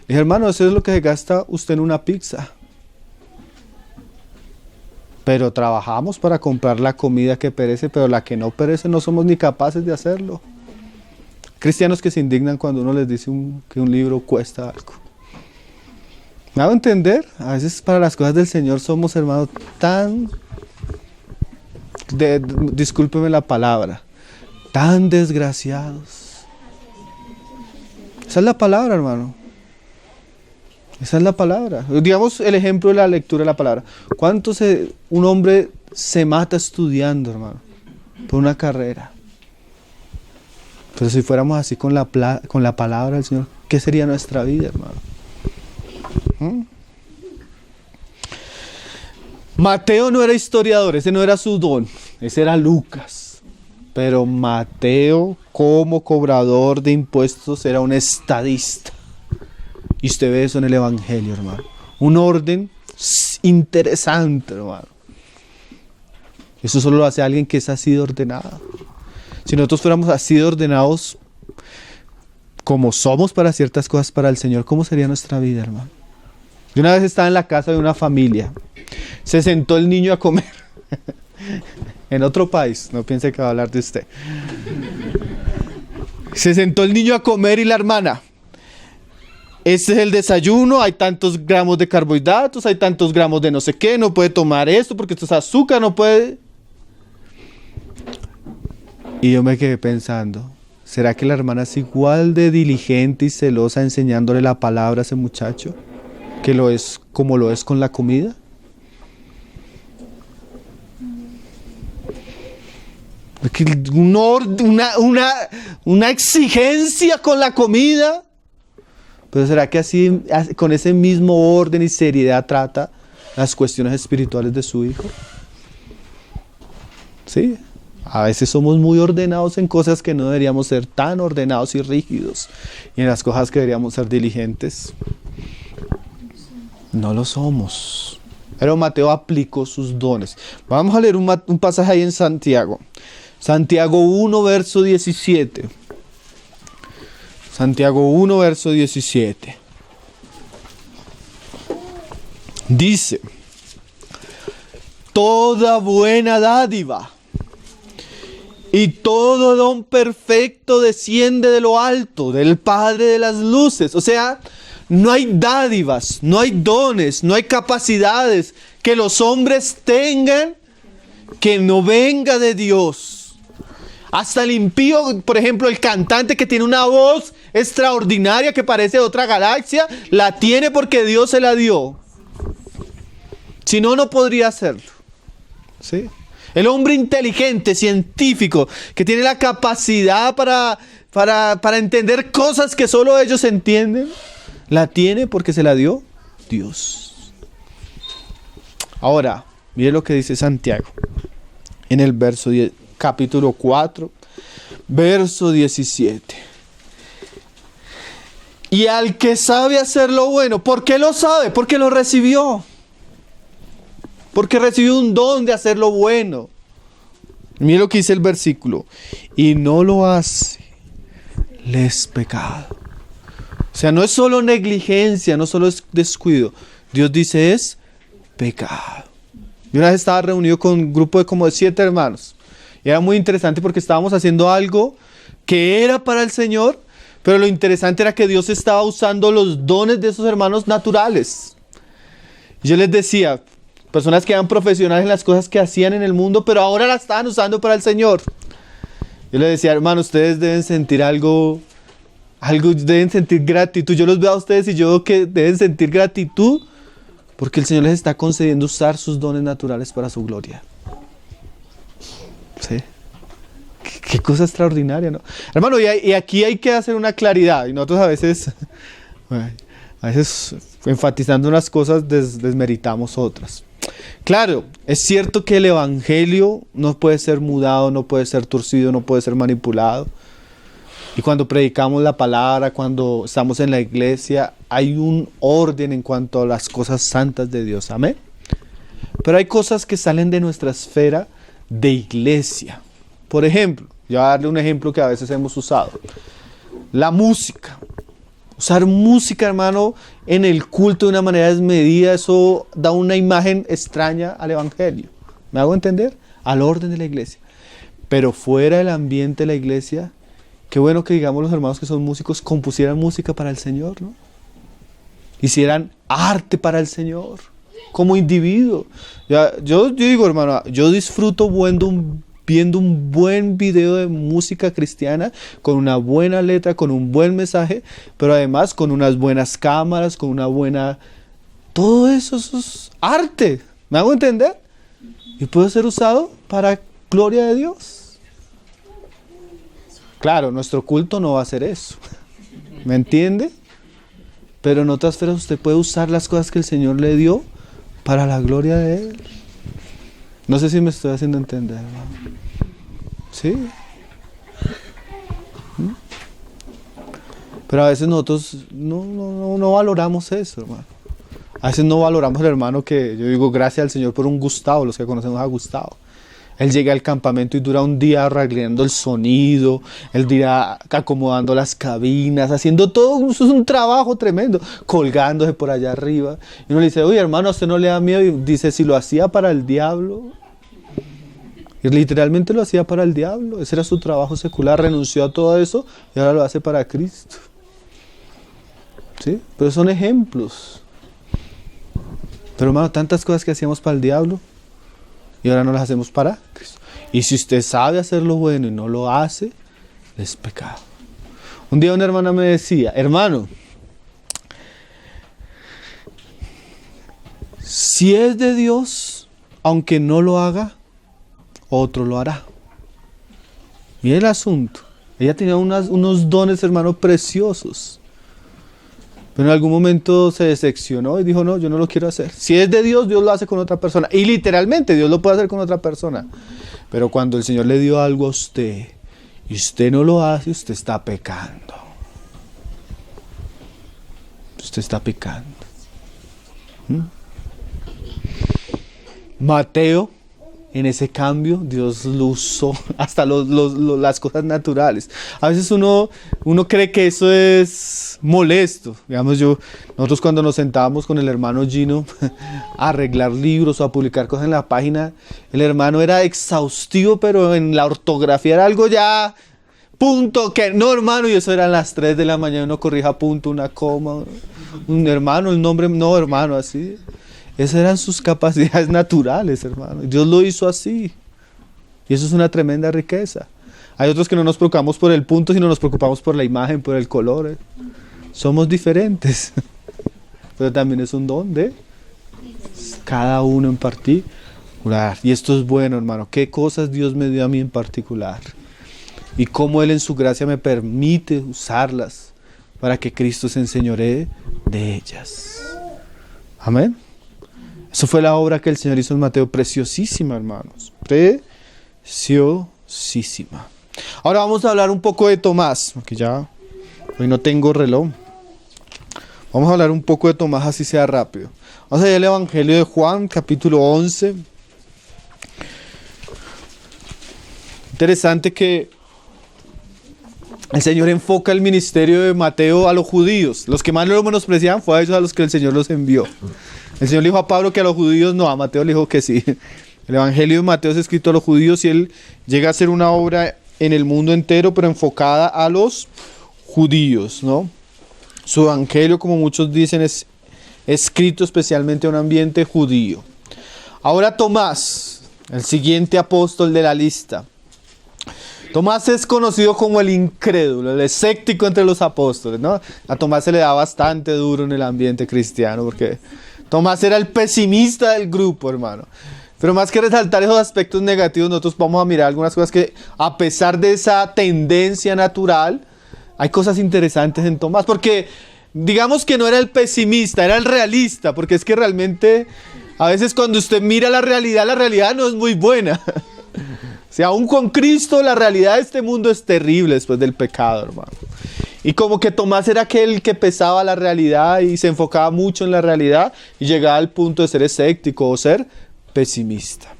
dije, hermano, eso es lo que se gasta usted en una pizza. Pero trabajamos para comprar la comida que perece, pero la que no perece no somos ni capaces de hacerlo. Cristianos que se indignan cuando uno les dice que un libro cuesta algo. ¿Me hago entender? A veces para las cosas del Señor somos, hermanos, tan... discúlpeme la palabra, tan desgraciados. Esa es la palabra, hermano. Esa es la palabra. Digamos el ejemplo de la lectura de la palabra. ¿Cuánto un hombre se mata estudiando, hermano, por una carrera? Pero si fuéramos así con la palabra del Señor, ¿qué sería nuestra vida, hermano? Mateo no era historiador, ese no era su don, ese era Lucas. Pero Mateo, como cobrador de impuestos, era un estadista. Y usted ve eso en el Evangelio, hermano. Un orden interesante, hermano. Eso solo lo hace alguien que es así de ordenado. Si nosotros fuéramos así de ordenados como somos para ciertas cosas para el Señor, ¿cómo sería nuestra vida, hermano? Yo una vez estaba en la casa de una familia. Se sentó el niño a comer. En otro país, no piense que va a hablar de usted. Se sentó el niño a comer y la hermana: este es el desayuno, hay tantos gramos de carbohidratos, hay tantos gramos de no sé qué, no puede tomar esto porque esto es azúcar, no puede. Y yo me quedé pensando, ¿será que la hermana es igual de diligente y celosa enseñándole la palabra a ese muchacho que lo es como lo es con la comida? Una exigencia con la comida. Pero ¿será que así, con ese mismo orden y seriedad trata las cuestiones espirituales de su hijo? Sí. A veces somos muy ordenados en cosas que no deberíamos ser tan ordenados y rígidos. Y en las cosas que deberíamos ser diligentes, no lo somos. Pero Mateo aplicó sus dones. Vamos a leer un pasaje ahí en Santiago. Santiago 1, verso 17. Santiago 1, verso 17. Dice: toda buena dádiva y todo don perfecto desciende de lo alto, del Padre de las luces. O sea, no hay dádivas, no hay dones, no hay capacidades que los hombres tengan que no venga de Dios. Hasta el impío, por ejemplo, el cantante que tiene una voz extraordinaria que parece de otra galaxia, la tiene porque Dios se la dio. Si no, no podría hacerlo. ¿Sí? El hombre inteligente, científico, que tiene la capacidad para entender cosas que solo ellos entienden, la tiene porque se la dio Dios. Ahora, mire lo que dice Santiago en el verso 10, capítulo 4, verso 17. Y al que sabe hacer lo bueno, ¿por qué lo sabe? Porque lo recibió. Porque recibió un don de hacer lo bueno. Mira lo que dice el versículo: y no lo hace, le es pecado. O sea, no es solo negligencia, no solo es descuido. Dios dice es pecado. Yo una vez estaba reunido con un grupo de como de 7 hermanos. Y era muy interesante porque estábamos haciendo algo que era para el Señor, pero lo interesante era que Dios estaba usando los dones de esos hermanos naturales. Y yo les decía, personas que eran profesionales en las cosas que hacían en el mundo, pero ahora las estaban usando para el Señor. Yo les decía, hermanos, ustedes deben sentir algo, deben sentir gratitud. Yo los veo a ustedes y yo veo que deben sentir gratitud porque el Señor les está concediendo usar sus dones naturales para su gloria. ¿Sí? Qué cosa extraordinaria, ¿no? Hermano, y aquí hay que hacer una claridad. Y nosotros a veces enfatizando unas cosas desmeritamos otras. Claro, es cierto que el evangelio no puede ser mudado, no puede ser torcido, no puede ser manipulado. Y cuando predicamos la palabra, cuando estamos en la iglesia, hay un orden en cuanto a las cosas santas de Dios. Amén. Pero hay cosas que salen de nuestra esfera de iglesia. Por ejemplo, yo voy a darle un ejemplo que a veces hemos usado. La música. Usar música, hermano, en el culto de una manera desmedida, eso da una imagen extraña al evangelio. ¿Me hago entender? Al orden de la iglesia. Pero fuera del ambiente de la iglesia, qué bueno que digamos los hermanos que son músicos compusieran música para el Señor, ¿no? Hicieran arte para el Señor, como individuo. Yo digo, hermano, yo disfruto viendo un buen video de música cristiana, con una buena letra, con un buen mensaje, pero además con unas buenas cámaras, con una buena... Todo eso es arte, ¿me hago entender? Y puede ser usado para gloria de Dios. Claro, nuestro culto no va a ser eso, ¿me entiende? Pero en otras esferas usted puede usar las cosas que el Señor le dio para la gloria de Él. No sé si me estoy haciendo entender, hermano. ¿Sí? Pero a veces nosotros no valoramos eso, hermano. A veces no valoramos al hermano que, yo digo, gracias al Señor por un Gustavo, los que conocemos a Gustavo. Él llega al campamento y dura un día arreglando el sonido, él dirá acomodando las cabinas, haciendo todo, eso es un trabajo tremendo, colgándose por allá arriba. Y uno le dice, oye hermano, ¿a usted no le da miedo? Y dice, si lo hacía para el diablo. Y literalmente lo hacía para el diablo, ese era su trabajo secular, renunció a todo eso y ahora lo hace para Cristo. ¿Sí? Pero son ejemplos. Pero hermano, tantas cosas que hacíamos para el diablo y ahora no las hacemos para Cristo. Y si usted sabe hacer lo bueno y no lo hace, es pecado. Un día una hermana me decía, hermano, si es de Dios, aunque no lo haga, otro lo hará. Mire el asunto. Ella tenía unos dones, hermano, preciosos. Pero en algún momento se decepcionó y dijo, no, yo no lo quiero hacer. Si es de Dios, Dios lo hace con otra persona. Y literalmente Dios lo puede hacer con otra persona. Pero cuando el Señor le dio algo a usted y usted no lo hace, usted está pecando. Usted está pecando. Mateo, en ese cambio, Dios lo usó hasta las cosas naturales. A veces uno cree que eso es molesto. Digamos, nosotros cuando nos sentábamos con el hermano Gino a arreglar libros o a publicar cosas en la página, el hermano era exhaustivo, pero en la ortografía era algo ya, punto, que no hermano, y eso eran las 3 de la mañana, uno corrija punto, una coma, un hermano, el nombre, no hermano, así. Esas eran sus capacidades naturales, hermano. Dios lo hizo así. Y eso es una tremenda riqueza. Hay otros que no nos preocupamos por el punto, sino nos preocupamos por la imagen, por el color. Somos diferentes. Pero también es un don de cada uno en particular. Y esto es bueno, hermano. ¿Qué cosas Dios me dio a mí en particular? Y cómo Él en su gracia me permite usarlas para que Cristo se enseñoree de ellas. Amén. Eso fue la obra que el Señor hizo en Mateo, preciosísima, hermanos, preciosísima. Ahora vamos a hablar un poco de Tomás, porque ya hoy no tengo reloj. Vamos a hablar un poco de Tomás, así sea rápido. Vamos a leer el Evangelio de Juan, capítulo 11. Interesante que el Señor enfoca el ministerio de Mateo a los judíos. Los que más lo menospreciaban fue a ellos a los que el Señor los envió. El Señor le dijo a Pablo que a los judíos no, a Mateo le dijo que sí. El Evangelio de Mateo es escrito a los judíos y él llega a ser una obra en el mundo entero, pero enfocada a los judíos, ¿no? Su Evangelio, como muchos dicen, es escrito especialmente a un ambiente judío. Ahora Tomás, el siguiente apóstol de la lista. Tomás es conocido como el incrédulo, el escéptico entre los apóstoles, ¿no? A Tomás se le da bastante duro en el ambiente cristiano porque Tomás era el pesimista del grupo, hermano. Pero más que resaltar esos aspectos negativos, nosotros vamos a mirar algunas cosas que, a pesar de esa tendencia natural, hay cosas interesantes en Tomás. Porque digamos que no era el pesimista, era el realista. Porque es que realmente, a veces cuando usted mira la realidad no es muy buena. O sea, aún con Cristo, la realidad de este mundo es terrible después del pecado, hermano. Y como que Tomás era aquel que pesaba la realidad y se enfocaba mucho en la realidad y llegaba al punto de ser escéptico o ser pesimista.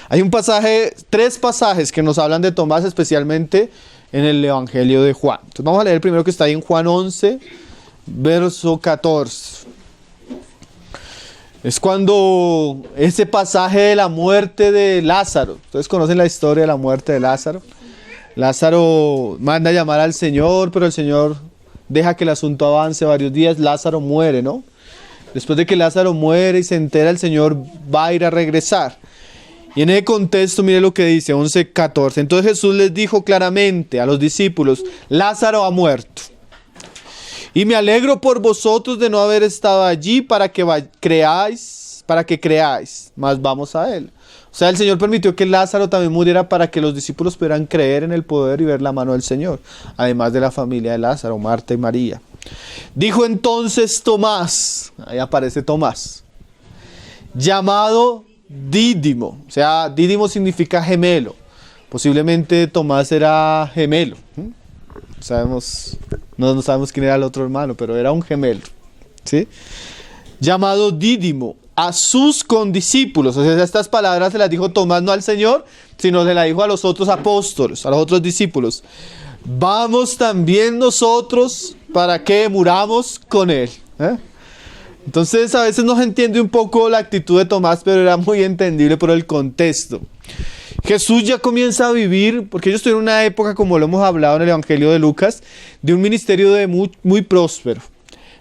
Hay un pasaje, 3 pasajes que nos hablan de Tomás, especialmente en el Evangelio de Juan. Entonces vamos a leer el primero que está ahí en Juan 11, verso 14. Es cuando ese pasaje de la muerte de Lázaro. Ustedes conocen la historia de la muerte de Lázaro. Lázaro manda a llamar al Señor, pero el Señor deja que el asunto avance varios días. Lázaro muere, ¿no? Después de que Lázaro muere y se entera, el Señor va a ir a regresar. Y en ese contexto, mire lo que dice, 11:14. Entonces Jesús les dijo claramente a los discípulos, Lázaro ha muerto. Y me alegro por vosotros de no haber estado allí para que creáis, mas vamos a él. O sea, el Señor permitió que Lázaro también muriera para que los discípulos pudieran creer en el poder y ver la mano del Señor, además de la familia de Lázaro, Marta y María. Dijo entonces Tomás, ahí aparece Tomás, llamado Dídimo, o sea, Dídimo significa gemelo, posiblemente Tomás era gemelo, no sabemos quién era el otro hermano, pero era un gemelo, ¿sí? Llamado Dídimo, a sus condiscípulos. O sea, estas palabras se las dijo Tomás no al Señor, sino se las dijo a los otros apóstoles, a los otros discípulos. Vamos también nosotros para que muramos con Él. Entonces a veces no se entiende un poco la actitud de Tomás, pero era muy entendible por el contexto. Jesús ya comienza a vivir, porque ellos tuvieron una época, como lo hemos hablado en el Evangelio de Lucas, de un ministerio muy próspero.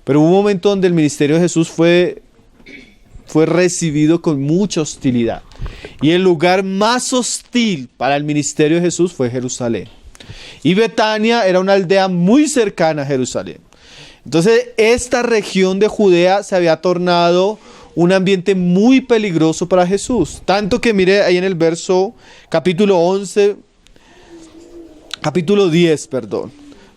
Pero hubo un momento donde el ministerio de Jesús fue recibido con mucha hostilidad. Y el lugar más hostil para el ministerio de Jesús fue Jerusalén. Y Betania era una aldea muy cercana a Jerusalén. Entonces esta región de Judea se había tornado un ambiente muy peligroso para Jesús. Tanto que mire ahí en el capítulo 10,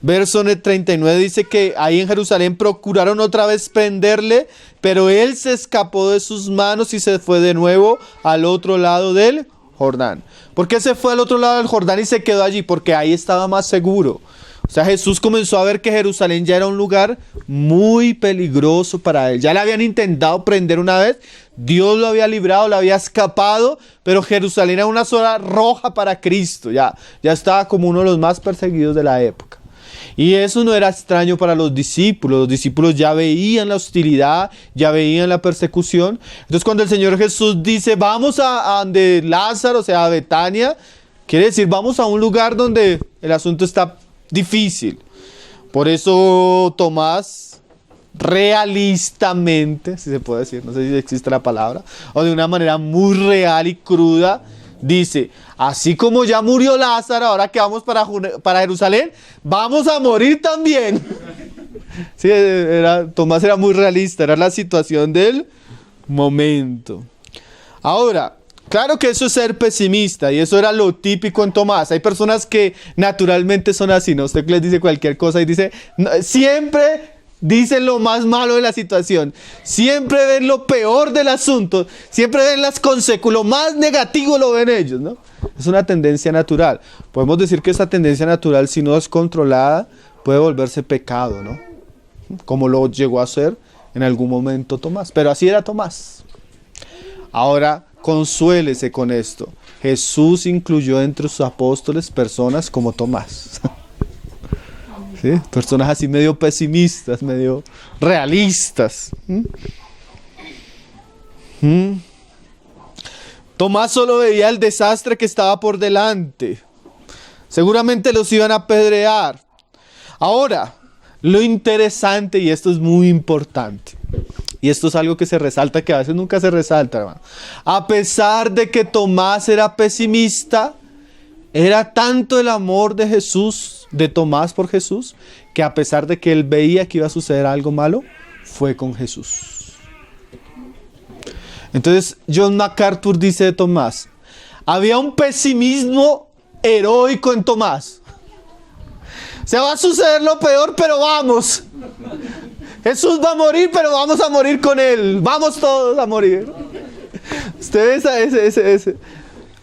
verso 39 dice que ahí en Jerusalén procuraron otra vez prenderle, pero él se escapó de sus manos y se fue de nuevo al otro lado del Jordán. ¿Por qué se fue al otro lado del Jordán y se quedó allí? Porque ahí estaba más seguro. O sea, Jesús comenzó a ver que Jerusalén ya era un lugar muy peligroso para él. Ya le habían intentado prender una vez, Dios lo había librado, lo había escapado, pero Jerusalén era una zona roja para Cristo. Ya estaba como uno de los más perseguidos de la época. Y eso no era extraño para los discípulos ya veían la hostilidad, ya veían la persecución. Entonces cuando el Señor Jesús dice, vamos a donde Lázaro, o sea, a Betania, quiere decir, vamos a un lugar donde el asunto está difícil. Por eso Tomás, realistamente, si se puede decir, no sé si existe la palabra, o de una manera muy real y cruda, dice, así como ya murió Lázaro, ahora que vamos para Jerusalén, vamos a morir también. Sí, Tomás era muy realista, era la situación del momento. Ahora, claro que eso es ser pesimista y eso era lo típico en Tomás. Hay personas que naturalmente son así, ¿no? Usted les dice cualquier cosa y dice, no, siempre dicen lo más malo de la situación, siempre ven lo peor del asunto, siempre ven lo más negativo lo ven ellos, ¿no? Es una tendencia natural. Podemos decir que esa tendencia natural, si no es controlada, puede volverse pecado, ¿no? Como lo llegó a ser en algún momento Tomás. Pero así era Tomás. Ahora, consuélese con esto. Jesús incluyó entre sus apóstoles personas como Tomás. ¿Sí? Personas así medio pesimistas, medio realistas. Tomás solo veía el desastre que estaba por delante. Seguramente los iban a apedrear. Ahora, lo interesante, y esto es muy importante, y esto es algo que se resalta, que a veces nunca se resalta, hermano. A pesar de que Tomás era pesimista, era tanto el amor de Jesús, de Tomás por Jesús, que a pesar de que él veía que iba a suceder algo malo, fue con Jesús. Entonces, John MacArthur dice de Tomás, había un pesimismo heroico en Tomás. Se va a suceder lo peor, pero vamos. Jesús va a morir, pero vamos a morir con él. Vamos todos a morir. Ustedes ese.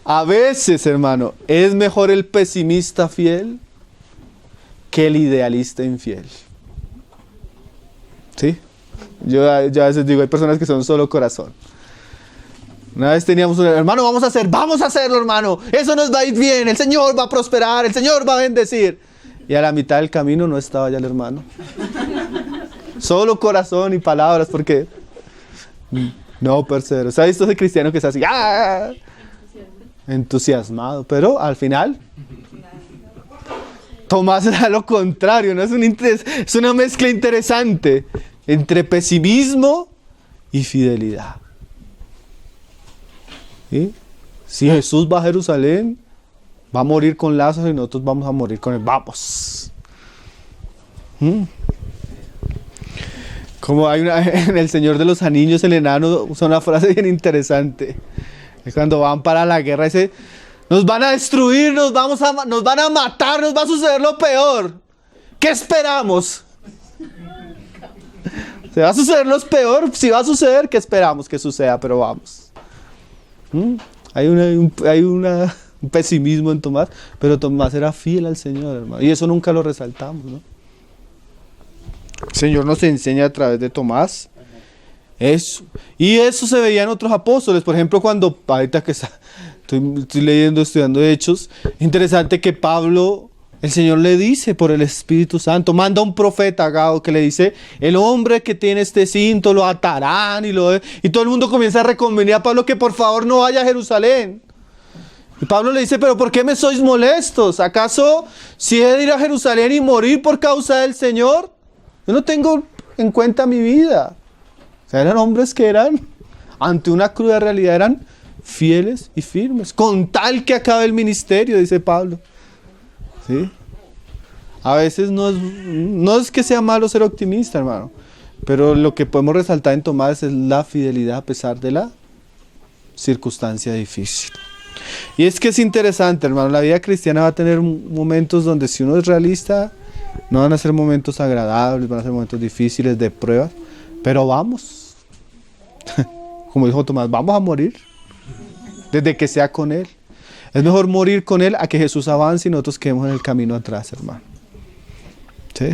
A veces, hermano, es mejor el pesimista fiel que el idealista infiel. ¿Sí? Yo a veces digo, hay personas que son solo corazón. Una vez teníamos un hermano, vamos a hacerlo, hermano. Eso nos va a ir bien, el Señor va a prosperar, el Señor va a bendecir. Y a la mitad del camino no estaba ya el hermano. Solo corazón y palabras, porque no persevero. ¿Se ha visto ese cristiano que es así? ¡Ah! Entusiasmado, pero al final Tomás era lo contrario, ¿no? Es una mezcla interesante entre pesimismo y fidelidad. ¿Sí? Si Jesús va a Jerusalén, va a morir con Lázaro y nosotros vamos a morir con él. ¡Vamos! Como hay en El Señor de los Anillos, el enano usa una frase bien interesante. Es cuando van para la guerra, dice, nos van a destruir, nos van a matar, nos va a suceder lo peor. ¿Qué esperamos? ¿Se va a suceder lo peor? Si va a suceder, ¿qué esperamos que suceda? Pero vamos. Hay un pesimismo en Tomás, pero Tomás era fiel al Señor, hermano. Y eso nunca lo resaltamos, ¿no? El Señor nos enseña a través de Tomás Eso. Y eso se veía en otros apóstoles. Por ejemplo, cuando, ahorita que estoy leyendo, estudiando Hechos, interesante que Pablo, el Señor le dice por el Espíritu Santo, manda un profeta, Agabo, que le dice, el hombre que tiene este cinto lo atarán y todo el mundo comienza a reconvenir a Pablo que por favor no vaya a Jerusalén. Y Pablo le dice, pero ¿por qué me sois molestos? ¿Acaso si he de ir a Jerusalén y morir por causa del Señor? Yo no tengo en cuenta mi vida. O sea, eran hombres que eran, ante una cruda realidad, eran fieles y firmes, con tal que acabe el ministerio, dice Pablo. ¿Sí? A veces no es que sea malo ser optimista, hermano, pero lo que podemos resaltar en Tomás es la fidelidad a pesar de la circunstancia difícil. Y es que es interesante, hermano, la vida cristiana va a tener momentos donde, si uno es realista, no van a ser momentos agradables, van a ser momentos difíciles de pruebas, pero vamos. Como dijo Tomás, vamos a morir desde que sea con Él. Es mejor morir con Él a que Jesús avance y nosotros quedemos en el camino atrás, hermano. ¿Sí?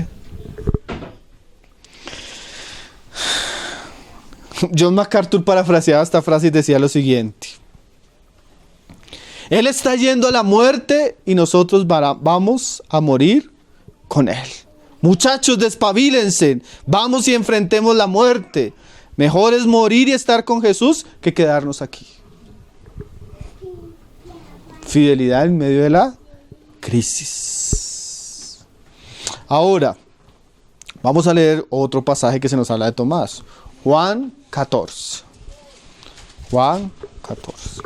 John MacArthur parafraseaba esta frase y decía lo siguiente: Él está yendo a la muerte y nosotros vamos a morir con Él. Muchachos, despabilense, vamos y enfrentemos la muerte. Mejor es morir y estar con Jesús que quedarnos aquí. Fidelidad en medio de la crisis. Ahora, vamos a leer otro pasaje que se nos habla de Tomás. Juan 14. Juan 14.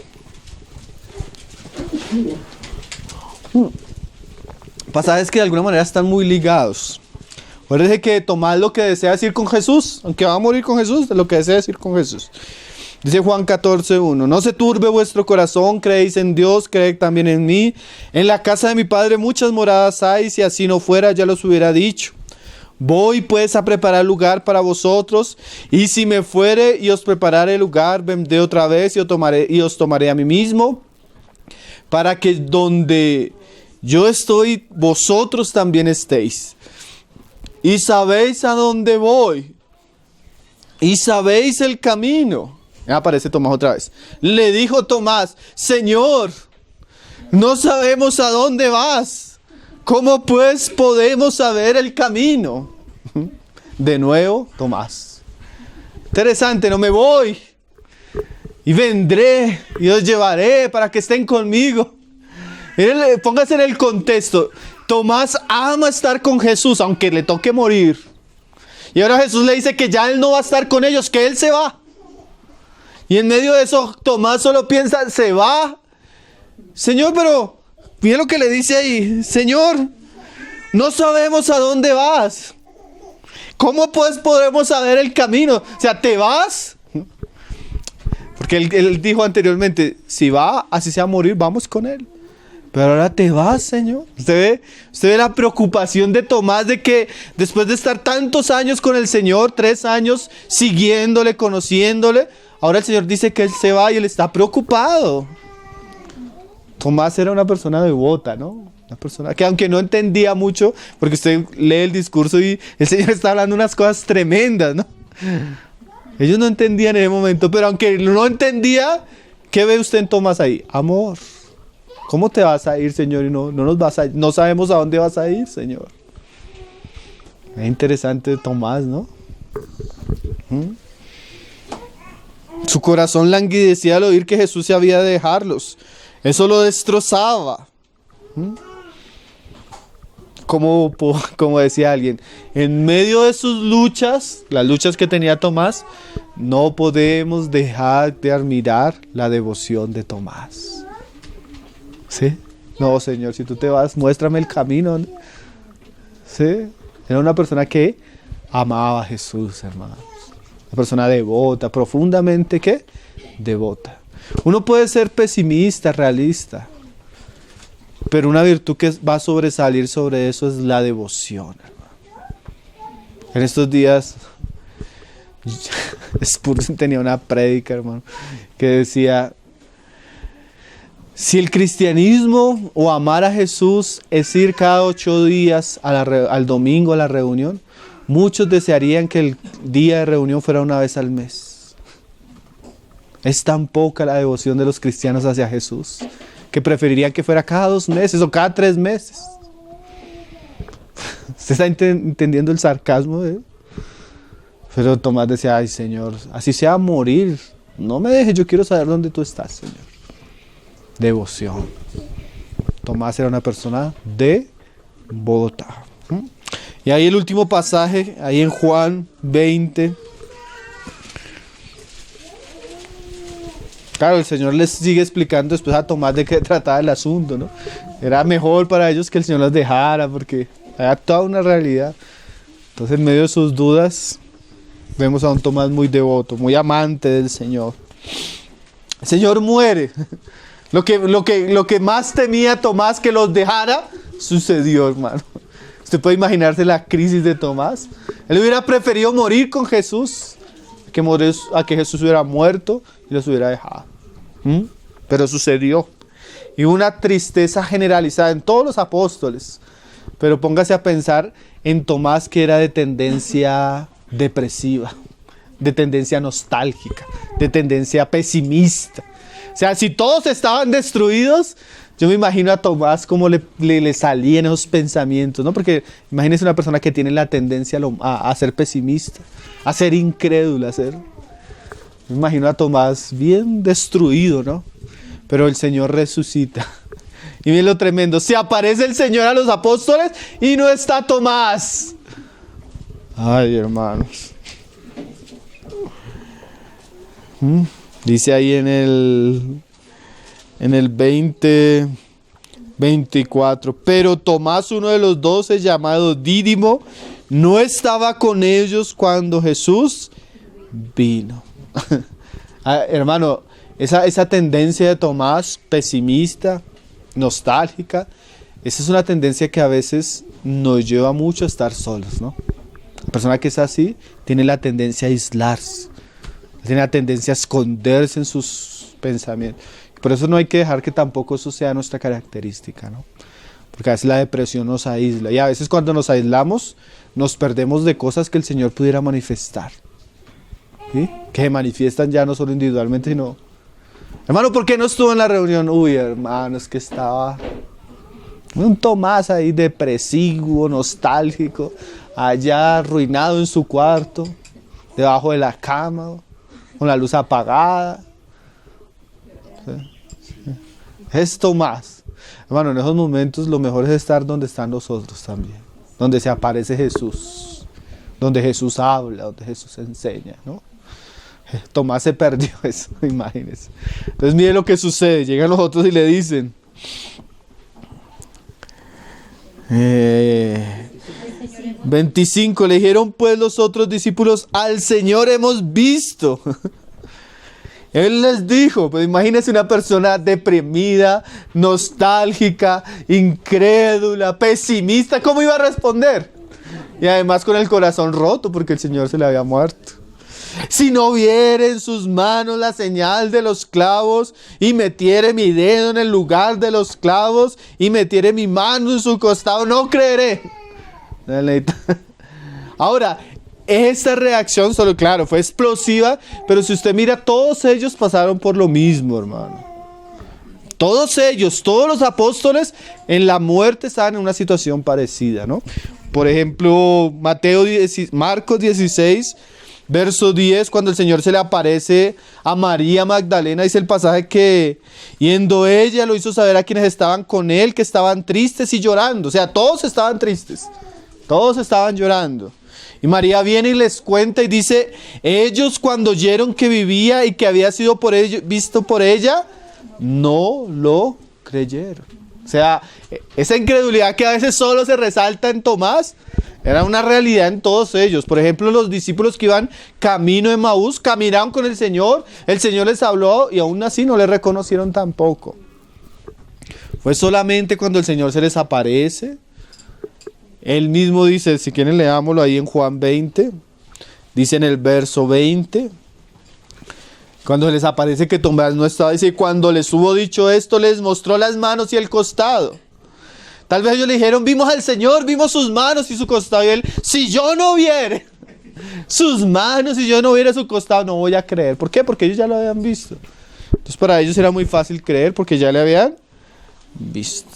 Pasajes que de alguna manera están muy ligados. Acuérdense que Tomás lo que desea es ir con Jesús, aunque va a morir con Jesús, lo que desea es ir con Jesús. Dice Juan 14:1, no se turbe vuestro corazón, creéis en Dios, creed también en mí. En la casa de mi Padre muchas moradas hay, si así no fuera ya los hubiera dicho. Voy pues a preparar lugar para vosotros, y si me fuere y os preparare lugar, vendré otra vez y os tomaré a mí mismo, para que donde yo estoy, vosotros también estéis. Y sabéis a dónde voy, y sabéis el camino. Aparece Tomás otra vez. Le dijo Tomás, Señor, no sabemos a dónde vas. ¿Cómo pues podemos saber el camino? De nuevo, Tomás. Interesante, no me voy. Y vendré y os llevaré para que estén conmigo. Póngase en el contexto. Tomás ama estar con Jesús, aunque le toque morir. Y ahora Jesús le dice que ya él no va a estar con ellos, que él se va. Y en medio de eso, Tomás solo piensa, se va. Señor, pero mira lo que le dice ahí. Señor, no sabemos a dónde vas. ¿Cómo pues podemos saber el camino? O sea, ¿te vas? Porque él dijo anteriormente, si va, así sea a morir, vamos con él. Pero ahora te vas, Señor. Usted ve la preocupación de Tomás de que después de estar tantos años con el Señor, 3 años siguiéndole, conociéndole, ahora el Señor dice que él se va y él está preocupado. Tomás era una persona devota, ¿no? Una persona que aunque no entendía mucho, porque usted lee el discurso y el Señor está hablando unas cosas tremendas, ¿no? Ellos no entendían en ese momento, pero aunque no entendía, ¿qué ve usted en Tomás ahí? Amor. ¿Cómo te vas a ir, Señor? Y no sabemos a dónde vas a ir, Señor. Es interesante Tomás, ¿no? Su corazón languidecía al oír que Jesús se había de dejarlos. Eso lo destrozaba. Como decía alguien, en medio de sus luchas, las luchas que tenía Tomás, no podemos dejar de admirar la devoción de Tomás. ¿Sí? No, Señor, si tú te vas, muéstrame el camino. ¿Sí? Era una persona que amaba a Jesús, hermanos. Una persona devota, profundamente, ¿qué? Devota. Uno puede ser pesimista, realista, pero una virtud que va a sobresalir sobre eso es la devoción, hermano. En estos días, Spurgeon tenía una prédica, hermano, que decía: si el cristianismo o amar a Jesús es ir cada 8 días al domingo a la reunión, muchos desearían que el día de reunión fuera una vez al mes. Es tan poca la devoción de los cristianos hacia Jesús que preferirían que fuera cada 2 meses o cada 3 meses. ¿Usted está entendiendo el sarcasmo de él? Pero Tomás decía, ay Señor, así sea morir, no me dejes, yo quiero saber dónde tú estás, Señor. Devoción. Tomás era una persona devota. Y ahí el último pasaje, ahí en Juan 20. Claro, el Señor les sigue explicando después a Tomás de qué trataba el asunto, ¿no? Era mejor para ellos que el Señor los dejara porque había toda una realidad. Entonces, en medio de sus dudas, vemos a un Tomás muy devoto, muy amante del Señor. El Señor muere. Lo que más temía Tomás que los dejara, sucedió, hermano. Usted puede imaginarse la crisis de Tomás. Él hubiera preferido morir con Jesús a que Jesús hubiera muerto y los hubiera dejado. Pero sucedió. Y una tristeza generalizada en todos los apóstoles. Pero póngase a pensar en Tomás, que era de tendencia depresiva, de tendencia nostálgica, de tendencia pesimista. O sea, si todos estaban destruidos, yo me imagino a Tomás cómo le salían esos pensamientos, ¿no? Porque imagínese una persona que tiene la tendencia a ser pesimista, a ser incrédula, me imagino a Tomás bien destruido, ¿no? Pero el Señor resucita. Y miren lo tremendo, se aparece el Señor a los apóstoles y no está Tomás. Ay, hermanos. Dice ahí en el 24, pero Tomás, uno de los 12, llamado Dídimo, no estaba con ellos cuando Jesús vino. Hermano, esa tendencia de Tomás, pesimista, nostálgica, esa es una tendencia que a veces nos lleva mucho a estar solos, ¿no? La persona que es así tiene la tendencia a aislarse, tiene la tendencia a esconderse en sus pensamientos. Por eso no hay que dejar que tampoco eso sea nuestra característica, ¿no? Porque a veces la depresión nos aísla y a veces cuando nos aislamos nos perdemos de cosas que el Señor pudiera manifestar, ¿sí? Que se manifiestan ya no solo individualmente, sino... Hermano, ¿por qué no estuvo en la reunión? Uy, hermano, es que estaba un Tomás ahí depresivo, nostálgico, allá arruinado en su cuarto, debajo de la cama, con la luz apagada. Es Tomás. Hermano, en esos momentos lo mejor es estar donde están nosotros también, donde se aparece Jesús, donde Jesús habla, donde Jesús enseña, ¿no? Tomás se perdió eso, imagínense. Entonces mire lo que sucede, llegan los otros y le dicen, 25, le dijeron pues los otros discípulos, al Señor hemos visto. Él les dijo, pues imagínense una persona deprimida, nostálgica, incrédula, pesimista, ¿cómo iba a responder? Y además con el corazón roto porque el Señor se le había muerto. Si no viere en sus manos la señal de los clavos y metiere mi dedo en el lugar de los clavos y metiere mi mano en su costado, no creeré. Ahora, esta reacción solo, claro, fue explosiva, pero si usted mira, todos ellos pasaron por lo mismo, hermano. Todos ellos, todos los apóstoles en la muerte estaban en una situación parecida, ¿no? Por ejemplo, Marcos 16, verso 10, cuando el Señor se le aparece a María Magdalena, dice el pasaje que yendo ella lo hizo saber a quienes estaban con él, que estaban tristes y llorando. O sea, todos estaban tristes, todos estaban llorando. Y María viene y les cuenta y dice, ellos cuando oyeron que vivía y que había sido visto por ella, no lo creyeron. O sea, esa incredulidad que a veces solo se resalta en Tomás, era una realidad en todos ellos. Por ejemplo, los discípulos que iban camino de Emaús, caminaron con el Señor les habló y aún así no le reconocieron tampoco. Fue solamente cuando el Señor se les aparece. Él mismo dice, si quieren leámoslo ahí en Juan 20, dice en el verso 20, cuando les aparece que Tomás no estaba, dice, cuando les hubo dicho esto, les mostró las manos y el costado. Tal vez ellos le dijeron, vimos al Señor, vimos sus manos y su costado, y él, si yo no viere. sus manos y yo no viera su costado, no voy a creer. ¿Por qué? Porque ellos ya lo habían visto. Entonces para ellos era muy fácil creer porque ya le habían visto.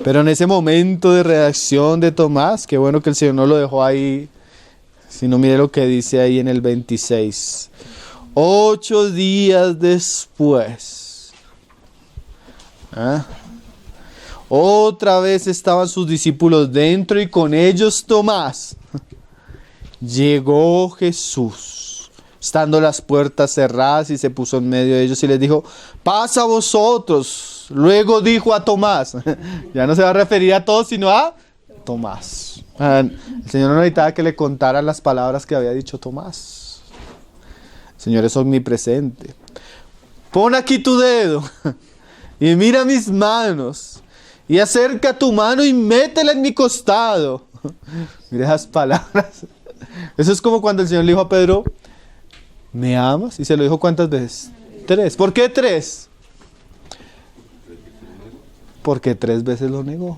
Pero en ese momento de reacción de Tomás, qué bueno que el Señor no lo dejó ahí, sino mire lo que dice ahí en el 26. 8 días después, otra vez estaban sus discípulos dentro y con ellos Tomás. Llegó Jesús, estando las puertas cerradas, y se puso en medio de ellos y les dijo: pasa a vosotros. Luego dijo a Tomás, ya no se va a referir a todos, sino a Tomás. El Señor no necesitaba que le contara las palabras que había dicho Tomás. El Señor es omnipresente. Pon aquí tu dedo y mira mis manos, y acerca tu mano y métela en mi costado. Mira esas palabras. Eso es como cuando el Señor le dijo a Pedro: ¿me amas? Y se lo dijo ¿cuántas veces? 3. ¿Por qué 3? Porque 3 veces lo negó.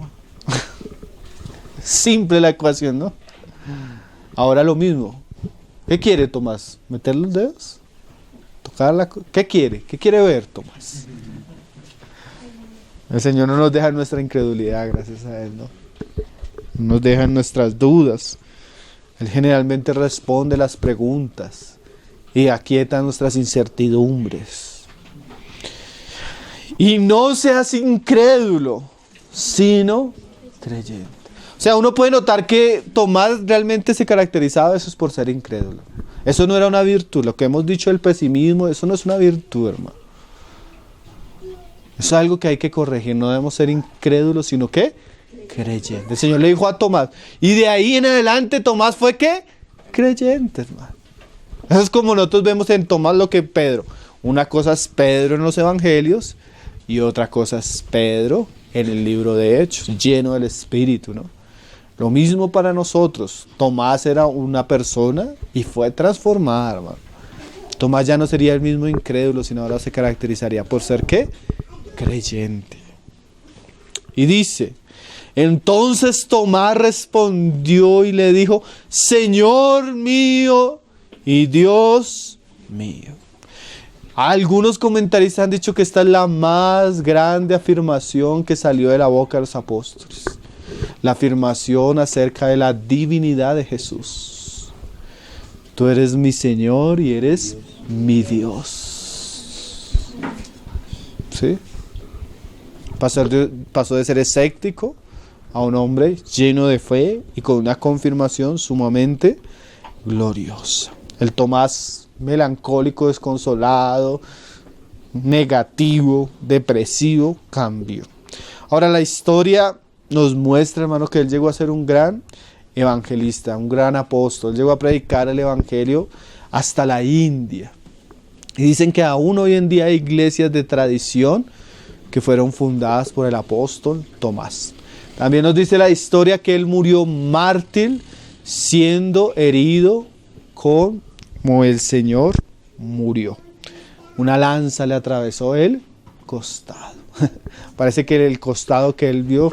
Simple la ecuación, ¿no? Ahora lo mismo. ¿Qué quiere Tomás? ¿Meter los dedos? ¿Tocarla? ¿Qué quiere? ¿Qué quiere ver Tomás? El Señor no nos deja en nuestra incredulidad, gracias a Él, ¿no? No nos deja en nuestras dudas. Él generalmente responde las preguntas y aquieta nuestras incertidumbres. Y no seas incrédulo, sino creyente. O sea, uno puede notar que Tomás realmente se caracterizaba eso es por ser incrédulo. Eso no era una virtud. Lo que hemos dicho del pesimismo, eso no es una virtud, hermano. Eso es algo que hay que corregir. No debemos ser incrédulos, sino que creyente. El Señor le dijo a Tomás. Y de ahí en adelante Tomás fue ¿qué? Creyente, hermano. Eso es como nosotros vemos en Tomás lo que Pedro. Una cosa es Pedro en los evangelios y otra cosa es Pedro en el libro de Hechos, lleno del Espíritu, ¿no? Lo mismo para nosotros. Tomás era una persona y fue transformada, hermano. Tomás ya no sería el mismo incrédulo, sino ahora se caracterizaría por ser ¿qué? Creyente. Y dice: entonces Tomás respondió y le dijo: Señor mío y Dios mío. Algunos comentaristas han dicho que esta es la más grande afirmación que salió de la boca de los apóstoles. La afirmación acerca de la divinidad de Jesús. Tú eres mi Señor y eres mi Dios. ¿Sí? Pasó de ser escéptico a un hombre lleno de fe y con una confirmación sumamente gloriosa. El Tomás melancólico, desconsolado, negativo, depresivo, cambió. Ahora la historia nos muestra, hermano, que él llegó a ser un gran evangelista, un gran apóstol. Llegó a predicar el evangelio hasta la India. Y dicen que aún hoy en día hay iglesias de tradición que fueron fundadas por el apóstol Tomás. También nos dice la historia que él murió mártir, siendo herido como el Señor murió. Una lanza le atravesó el costado. Parece que el costado que él vio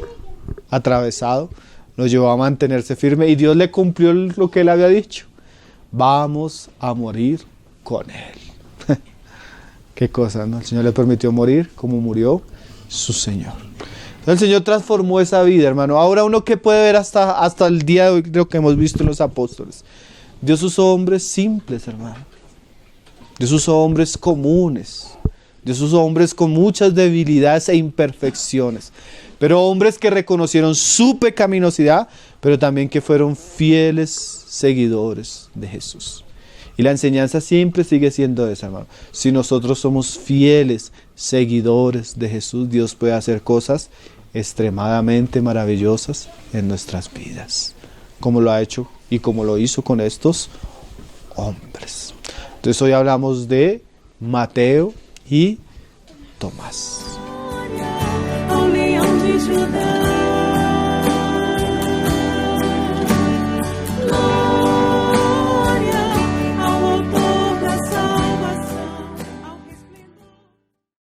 atravesado lo llevó a mantenerse firme y Dios le cumplió lo que él había dicho. Vamos a morir con él. Qué cosa, ¿no? El Señor le permitió morir como murió su Señor. Entonces el Señor transformó esa vida, hermano. Ahora uno que puede ver hasta el día de hoy lo que hemos visto en los apóstoles. Dios usó hombres simples, hermano. Dios usó hombres comunes. Dios usó hombres con muchas debilidades e imperfecciones. Pero hombres que reconocieron su pecaminosidad, pero también que fueron fieles seguidores de Jesús. Y la enseñanza siempre sigue siendo esa, hermano. Si nosotros somos fieles seguidores de Jesús, Dios puede hacer cosas extremadamente maravillosas en nuestras vidas. Como lo ha hecho y como lo hizo con estos hombres. Entonces hoy hablamos de Mateo y Tomás. Ao leão de Judá.